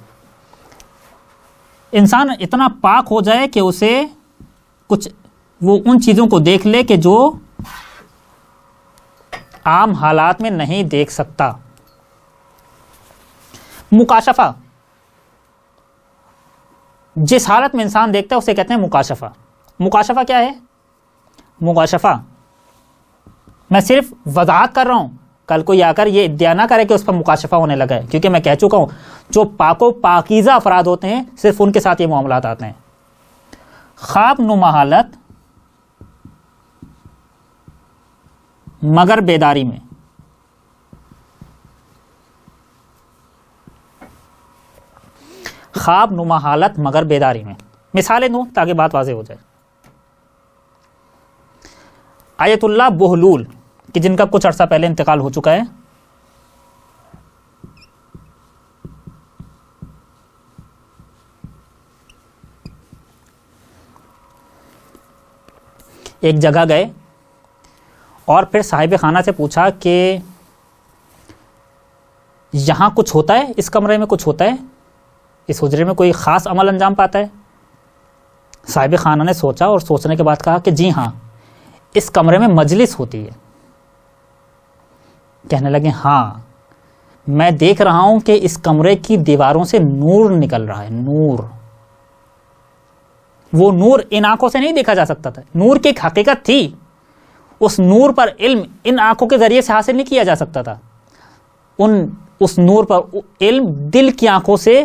انسان اتنا پاک ہو جائے کہ اسے وہ ان چیزوں کو دیکھ لے کہ جو عام حالات میں نہیں دیکھ سکتا. مکاشفہ، جس حالت میں انسان دیکھتا ہے اسے کہتے ہیں مکاشفہ. مکاشفہ کیا ہے؟ مکاشفہ میں صرف وضاحت کر رہا ہوں، کل کوئی آ کر یہ ادعا نہ کرے کہ اس پر مکاشفہ ہونے لگا ہے، کیونکہ میں کہہ چکا ہوں جو پاک و پاکیزہ افراد ہوتے ہیں صرف ان کے ساتھ یہ معاملات آتے ہیں. خواب نما حالت مگر بیداری میں. خواب نما حالت مگر بیداری میں. مثالیں دوں تاکہ بات واضح ہو جائے. آیت اللہ بہلول کہ جن کا کچھ عرصہ پہلے انتقال ہو چکا ہے، ایک جگہ گئے اور پھر صاحب خانہ سے پوچھا کہ یہاں کچھ ہوتا ہے، اس کمرے میں کچھ ہوتا ہے، اس حجرے میں کوئی خاص عمل انجام پاتا ہے؟ صاحب خانہ نے سوچا اور سوچنے کے بعد کہا کہ جی ہاں، اس کمرے میں مجلس ہوتی ہے. کہنے لگے ہاں میں دیکھ رہا ہوں کہ اس کمرے کی دیواروں سے نور نکل رہا ہے. نور، وہ نور ان آنکھوں سے نہیں دیکھا جا سکتا تھا، نور کی ایک حقیقت تھی. اس نور پر علم ان آنکھوں کے ذریعے سے حاصل نہیں کیا جا سکتا تھا. اس نور پر علم دل کی آنکھوں سے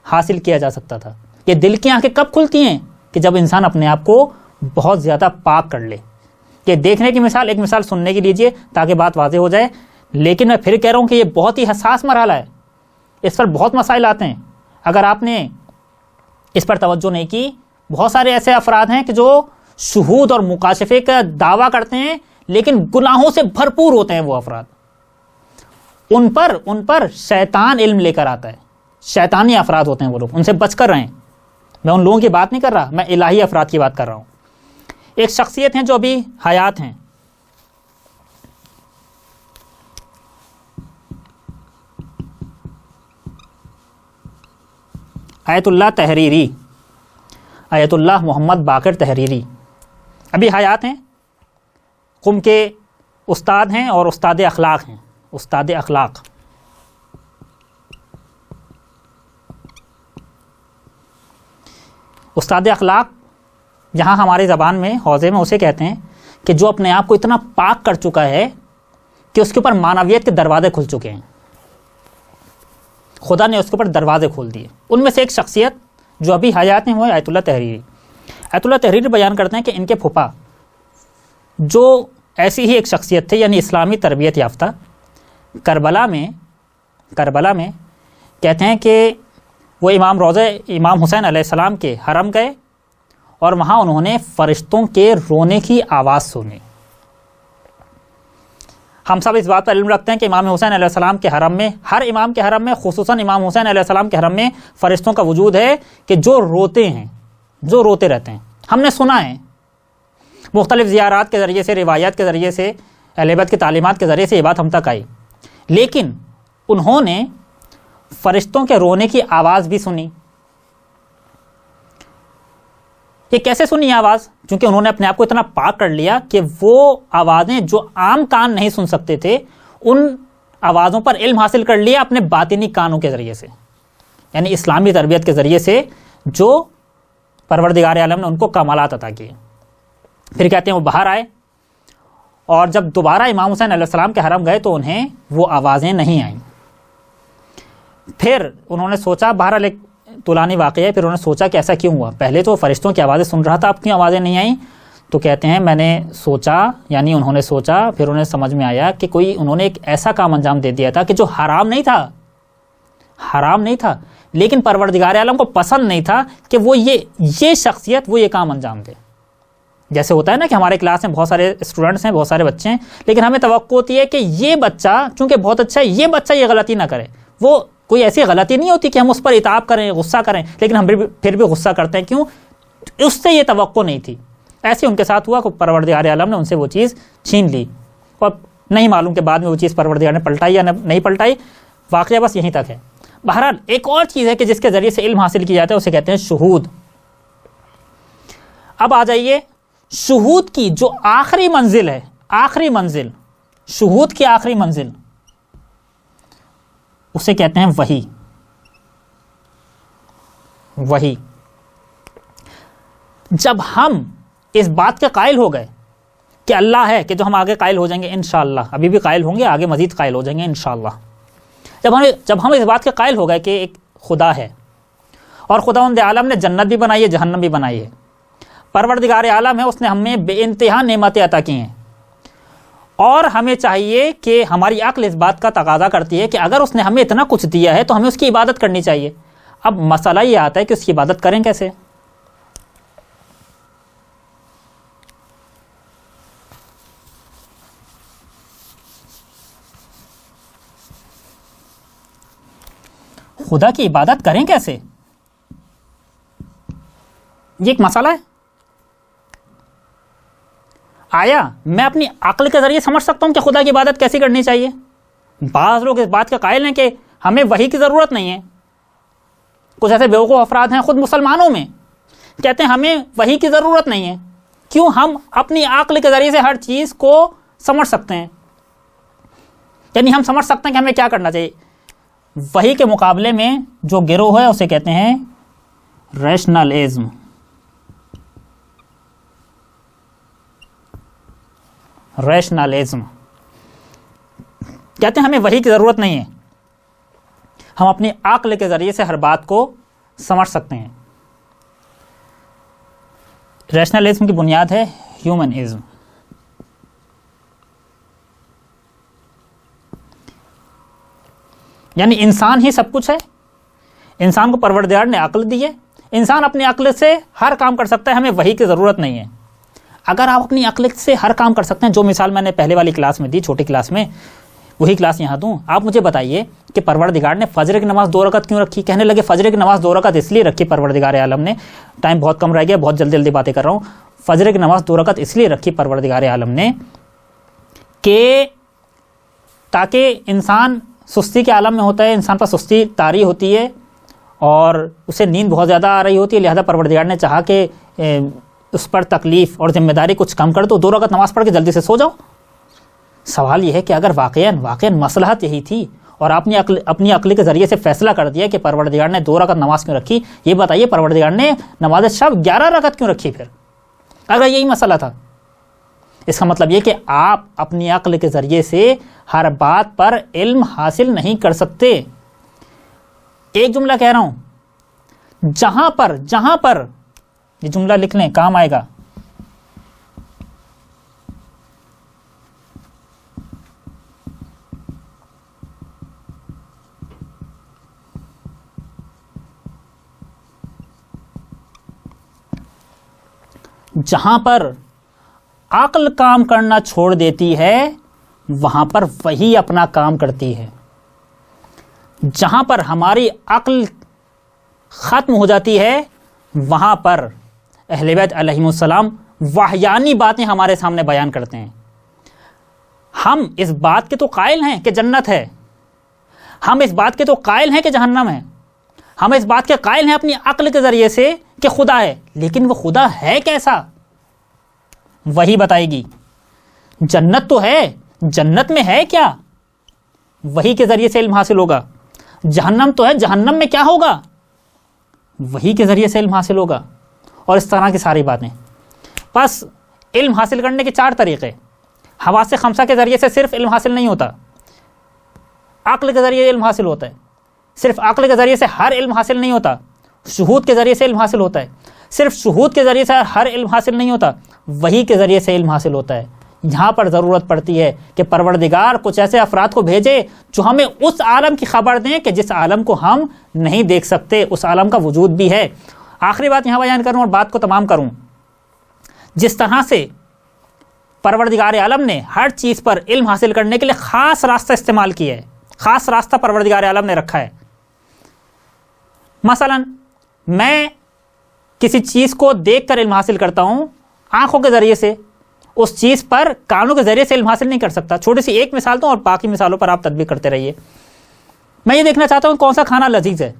حاصل کیا جا سکتا تھا. یہ دل کی آنکھیں کب کھلتی ہیں؟ کہ جب انسان اپنے آپ کو بہت زیادہ پاک کر لے. یہ دیکھنے کی مثال، ایک مثال سننے کی لیجئے تاکہ بات واضح ہو جائے. لیکن میں پھر کہہ رہا ہوں کہ یہ بہت ہی حساس مرحلہ ہے، اس پر بہت مسائل آتے ہیں. اگر آپ نے اس پر توجہ نہیں کی، بہت سارے ایسے افراد ہیں کہ جو شہود اور مکاشفے کا دعویٰ کرتے ہیں لیکن گناہوں سے بھرپور ہوتے ہیں. وہ افراد ان پر شیطان علم لے کر آتا ہے. شیطانی افراد ہوتے ہیں وہ لوگ، ان سے بچ کر رہیں. میں ان لوگوں کی بات نہیں کر رہا، میں الہی افراد کی بات کر رہا ہوں. ایک شخصیت ہیں جو ابھی حیات ہیں، آیت اللہ تحریری، آیت اللہ محمد باقر تحریری، ابھی حیات ہیں. قم کے استاد ہیں اور استاد اخلاق ہیں. استاد اخلاق استاد اخلاق یہاں ہماری زبان میں حوزے میں اسے کہتے ہیں کہ جو اپنے آپ کو اتنا پاک کر چکا ہے کہ اس کے اوپر معنویت کے دروازے کھل چکے ہیں. خدا نے اس کے اوپر دروازے کھول دیے. ان میں سے ایک شخصیت جو ابھی حیات ہیں وہ ہے آیت اللہ تحریری. آیت اللہ تحریری بیان کرتے ہیں کہ ان کے پھپھا جو ایسی ہی ایک شخصیت تھے، یعنی اسلامی تربیت یافتہ، کربلا میں کہتے ہیں کہ وہ امام روضہ امام حسین علیہ السلام کے حرم گئے اور وہاں انہوں نے فرشتوں کے رونے کی آواز سنی. ہم سب اس بات پر علم رکھتے ہیں کہ امام حسین علیہ السلام کے حرم میں، ہر امام کے حرم میں، خصوصاً امام حسین علیہ السلام کے حرم میں فرشتوں کا وجود ہے کہ جو روتے ہیں، جو روتے رہتے ہیں. ہم نے سنا ہے مختلف زیارات کے ذریعے سے، روایات کے ذریعے سے، اہل بیت کی تعلیمات کے ذریعے سے یہ بات ہم تک آئی، لیکن انہوں نے فرشتوں کے رونے کی آواز بھی سنی۔ یہ کیسے سنی آواز؟ کیونکہ انہوں نے اپنے آپ کو اتنا پاک کر لیا کہ وہ آوازیں جو عام کان نہیں سن سکتے تھے، ان آوازوں پر علم حاصل کر لیا اپنے باطنی کانوں کے ذریعے سے، یعنی اسلامی تربیت کے ذریعے سے جو پروردگار عالم نے ان کو کمالات عطا کیے۔ پھر کہتے ہیں وہ باہر آئے، اور جب دوبارہ امام حسین علیہ السلام کے حرم گئے تو انہیں وہ آوازیں نہیں آئیں۔ پھر انہوں نے سوچا، بہرحال ایک طولانی واقعہ ہے، پھر انہوں نے سوچا کہ ایسا کیوں ہوا، پہلے تو فرشتوں کی آوازیں سن رہا تھا، اب کیوں آوازیں نہیں آئیں؟ تو کہتے ہیں میں نے سوچا، یعنی انہوں نے سوچا، پھر انہیں سمجھ میں آیا کہ کوئی انہوں نے ایک ایسا کام انجام دے دیا تھا کہ جو حرام نہیں تھا، لیکن پروردگار عالم کو پسند نہیں تھا کہ وہ یہ شخصیت وہ یہ کام انجام دے۔ جیسے ہوتا ہے نا کہ ہمارے کلاس میں بہت سارے اسٹوڈنٹس ہیں، بہت سارے بچے ہیں، لیکن ہمیں توقع ہوتی ہے کہ یہ بچہ چونکہ بہت اچھا ہے، یہ بچہ یہ غلطی نہ کرے۔ وہ کوئی ایسی غلطی نہیں ہوتی کہ ہم اس پر عتاب کریں، غصہ کریں، لیکن ہم پھر بھی غصہ کرتے ہیں، کیوں؟ اس سے یہ توقع نہیں تھی۔ ایسے ان کے ساتھ ہوا کہ پروردگار عالم نے ان سے وہ چیز چھین لی، اور نہیں معلوم کہ بعد میں وہ چیز پروردگار نے پلٹائی یا نہیں پلٹائی، واقعہ بس یہیں تک ہے۔ بہرحال ایک اور چیز ہے کہ جس کے ذریعے سے علم حاصل کیا جاتا ہے، اسے کہتے ہیں شہود۔ اب آ جائیے شہود کی جو آخری منزل ہے، شہود کی آخری منزل، اسے کہتے ہیں وحی۔ جب ہم اس بات کے قائل ہو گئے کہ اللہ ہے، کہ جو ہم آگے قائل ہو جائیں گے انشاءاللہ، ابھی بھی قائل ہوں گے، آگے مزید قائل ہو جائیں گے انشاءاللہ، جب ہم اس بات کے قائل ہو گئے کہ ایک خدا ہے، اور خداوند عالم نے جنت بھی بنائی ہے، جہنم بھی بنائی ہے، پروردگار عالم ہے، اس نے ہمیں بے انتہا نعمتیں عطا کی ہیں، اور ہمیں چاہیے کہ ہماری عقل اس بات کا تقاضا کرتی ہے کہ اگر اس نے ہمیں اتنا کچھ دیا ہے تو ہمیں اس کی عبادت کرنی چاہیے۔ اب مسئلہ یہ آتا ہے کہ اس کی عبادت کریں کیسے؟ خدا کی عبادت کریں کیسے؟ یہ ایک مسئلہ ہے۔ آیا میں اپنی عقل کے ذریعے سمجھ سکتا ہوں کہ خدا کی عبادت کیسے کرنی چاہیے؟ بعض لوگ اس بات کے قائل ہیں کہ ہمیں وحی کی ضرورت نہیں ہے۔ کچھ ایسے بیوقوف افراد ہیں خود مسلمانوں میں، کہتے ہیں ہمیں وحی کی ضرورت نہیں ہے، کیوں؟ ہم اپنی عقل کے ذریعے سے ہر چیز کو سمجھ سکتے ہیں، یعنی ہم سمجھ سکتے ہیں کہ ہمیں کیا کرنا چاہیے۔ وحی کے مقابلے میں جو گروہ ہے اسے کہتے ہیں ریشنلزم۔ کہتے ہیں ہمیں وحی کی ضرورت نہیں ہے، ہم اپنی عقل کے ذریعے سے ہر بات کو سمجھ سکتے ہیں۔ ریشنلزم کی بنیاد ہے ہیومنزم۔ یعنی انسان ہی سب کچھ ہے، انسان کو پروردگار نے عقل دی ہے، انسان اپنی عقل سے ہر کام کر سکتا ہے، ہمیں وحی کی ضرورت نہیں ہے۔ اگر آپ اپنی عقل سے ہر کام کر سکتے ہیں، جو مثال میں نے پہلے والی کلاس میں دی، چھوٹی کلاس میں، وہی کلاس یہاں دوں، آپ مجھے بتائیے کہ پروردگار نے فجر کی نماز 2 رکعت کیوں رکھی؟ کہنے لگے فجر کی نماز 2 رکعت اس لیے رکھی پروردگار عالم نے، ٹائم بہت کم رہ گیا، بہت جلدی باتیں کر رہا ہوں، فجر کی نماز 2 رکعت اس لیے رکھی پروردگار عالم نے کہ تاکہ انسان سستی کے عالم میں ہوتا ہے، انسان پر سستی طاری ہوتی ہے اور اسے نیند بہت زیادہ آ رہی ہوتی ہے، لہذا پروردگار نے چاہا کہ اس پر تکلیف اور ذمہ داری کچھ کم کر دو، 2 رکعت نماز پڑھ کے جلدی سے سو جاؤ۔ سوال یہ ہے کہ اگر واقعاً مصلحت یہی تھی اور آپ نے اپنی عقل کے ذریعے سے فیصلہ کر دیا کہ پروردگار نے 2 رکعت نماز کیوں رکھی، یہ بتائیے پروردگار نے نماز شب 11 رکعت کیوں رکھی پھر، اگر یہی مسئلہ تھا؟ اس کا مطلب یہ کہ آپ اپنی عقل کے ذریعے سے ہر بات پر علم حاصل نہیں کر سکتے۔ ایک جملہ کہہ رہا ہوں، جہاں پر یہ جملہ لکھ لیں، کام آئے گا، جہاں پر عقل کام کرنا چھوڑ دیتی ہے وہاں پر وہی اپنا کام کرتی ہے، جہاں پر ہماری عقل ختم ہو جاتی ہے وہاں پر اہل بیت علیہم السلام وحیانی باتیں ہمارے سامنے بیان کرتے ہیں. ہم اس بات کے تو قائل ہیں کہ جنت ہے، ہم اس بات کے تو قائل ہیں کہ جہنم ہے، ہم اس بات کے قائل ہیں اپنی عقل کے ذریعے سے کہ خدا ہے، لیکن وہ خدا ہے کیسا وہی بتائے گی. جنت تو ہے، جنت میں ہے کیا وہی کے ذریعے سے علم حاصل ہوگا. جہنم تو ہے، جہنم میں کیا ہوگا وہی کے ذریعے سے علم حاصل ہوگا. اور اس طرح کی ساری باتیں. بس علم حاصل کرنے کے 4 طریقے. حواس خمسہ کے ذریعے سے صرف علم حاصل نہیں ہوتا، عقل کے ذریعے علم حاصل ہوتا ہے. صرف عقل کے ذریعے سے ہر علم حاصل نہیں ہوتا، شہود کے ذریعے سے علم حاصل ہوتا ہے. صرف شہود کے ذریعے سے ہر علم حاصل نہیں ہوتا، وحی کے ذریعے سے علم حاصل ہوتا ہے. یہاں پر ضرورت پڑتی ہے کہ پروردگار کچھ ایسے افراد کو بھیجے جو ہمیں اس عالم کی خبر دیں کہ جس عالم کو ہم نہیں دیکھ سکتے، اس عالم کا وجود بھی ہے. آخری بات یہاں بیان کروں اور بات کو تمام کروں. جس طرح سے پروردگار عالم نے ہر چیز پر علم حاصل کرنے کے لیے خاص راستہ استعمال کیا ہے، خاص راستہ پروردگار عالم نے رکھا ہے. مثلا میں کسی چیز کو دیکھ کر علم حاصل کرتا ہوں آنکھوں کے ذریعے سے، اس چیز پر کانوں کے ذریعے سے علم حاصل نہیں کر سکتا. چھوٹی سی ایک مثال دوں اور باقی مثالوں پر آپ تطبیق کرتے رہیے. میں یہ دیکھنا چاہتا ہوں کون سا کھانا لذیذ ہے.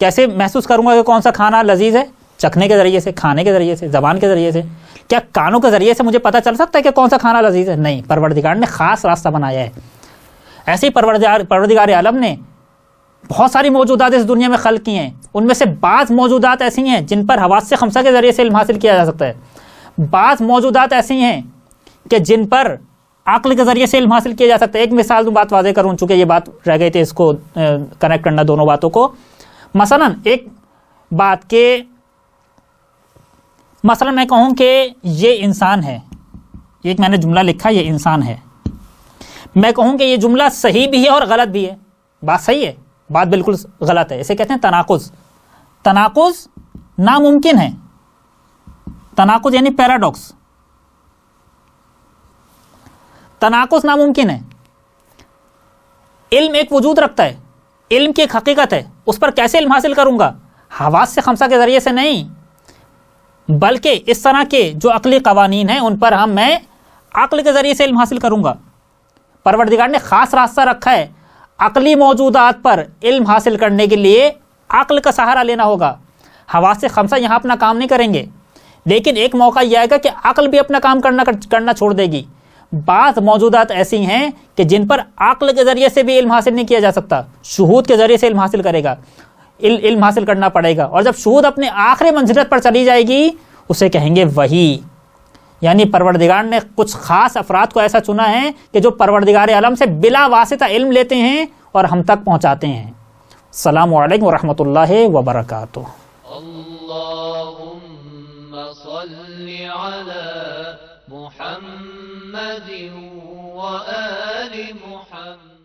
کیسے محسوس کروں گا کہ کون سا کھانا لذیذ ہے؟ چکھنے کے ذریعے سے، کھانے کے ذریعے سے، زبان کے ذریعے سے. کیا کانوں کے ذریعے سے مجھے پتہ چل سکتا ہے کہ کون سا کھانا لذیذ ہے؟ نہیں، پروردگار نے خاص راستہ بنایا ہے. ایسے ہی پروردگار عالم نے بہت ساری موجودات اس دنیا میں خلق کی ہیں. ان میں سے بعض موجودات ایسی ہیں جن پر حواس خمسہ کے ذریعے سے علم حاصل کیا جا سکتا ہے، بعض موجودات ایسی ہیں کہ جن پر عقل کے ذریعے سے علم حاصل کیا جا سکتا ہے. ایک مثال دوں، بات واضح کروں چونکہ یہ بات رہ گئی تھی، اس کو کنیکٹ کرنا دونوں باتوں کو. مثلا ایک بات کہ مثلا میں کہوں کہ یہ انسان ہے، ایک میں نے جملہ لکھا یہ انسان ہے. میں کہوں کہ یہ جملہ صحیح بھی ہے اور غلط بھی ہے. بات صحیح ہے، بات بالکل غلط ہے. اسے کہتے ہیں تناقض. تناقض ناممکن ہے. تناقض یعنی پیراڈاکس. تناقض ناممکن ہے. علم ایک وجود رکھتا ہے، علم کی ایک حقیقت ہے، اس پر کیسے علم حاصل کروں گا؟ حواس سے خمسہ کے ذریعے سے نہیں، بلکہ اس طرح کے جو عقلی قوانین ہیں ان پر میں عقل کے ذریعے سے علم حاصل کروں گا. پروردگار نے خاص راستہ رکھا ہے. عقلی موجودات پر علم حاصل کرنے کے لیے عقل کا سہارا لینا ہوگا. حواس سے خمسہ یہاں اپنا کام نہیں کریں گے، لیکن ایک موقع یہ آئے گا کہ عقل بھی اپنا کام کرنا چھوڑ دے گی. بعض موجودات ایسی ہیں کہ جن پر عقل کے ذریعے سے بھی علم حاصل نہیں کیا جا سکتا، شہود کے ذریعے سے علم حاصل کرے گا، علم حاصل کرنا پڑے گا. اور جب شہود اپنے آخری منزلت پر چلی جائے گی اسے کہیں گے وحی. یعنی پروردگار نے کچھ خاص افراد کو ایسا چنا ہے کہ جو پروردگار عالم سے بلا واسطہ علم لیتے ہیں اور ہم تک پہنچاتے ہیں. السلام علیکم ورحمۃ اللہ وبرکاتہ. اللہم صل علی محمد و آل محمد.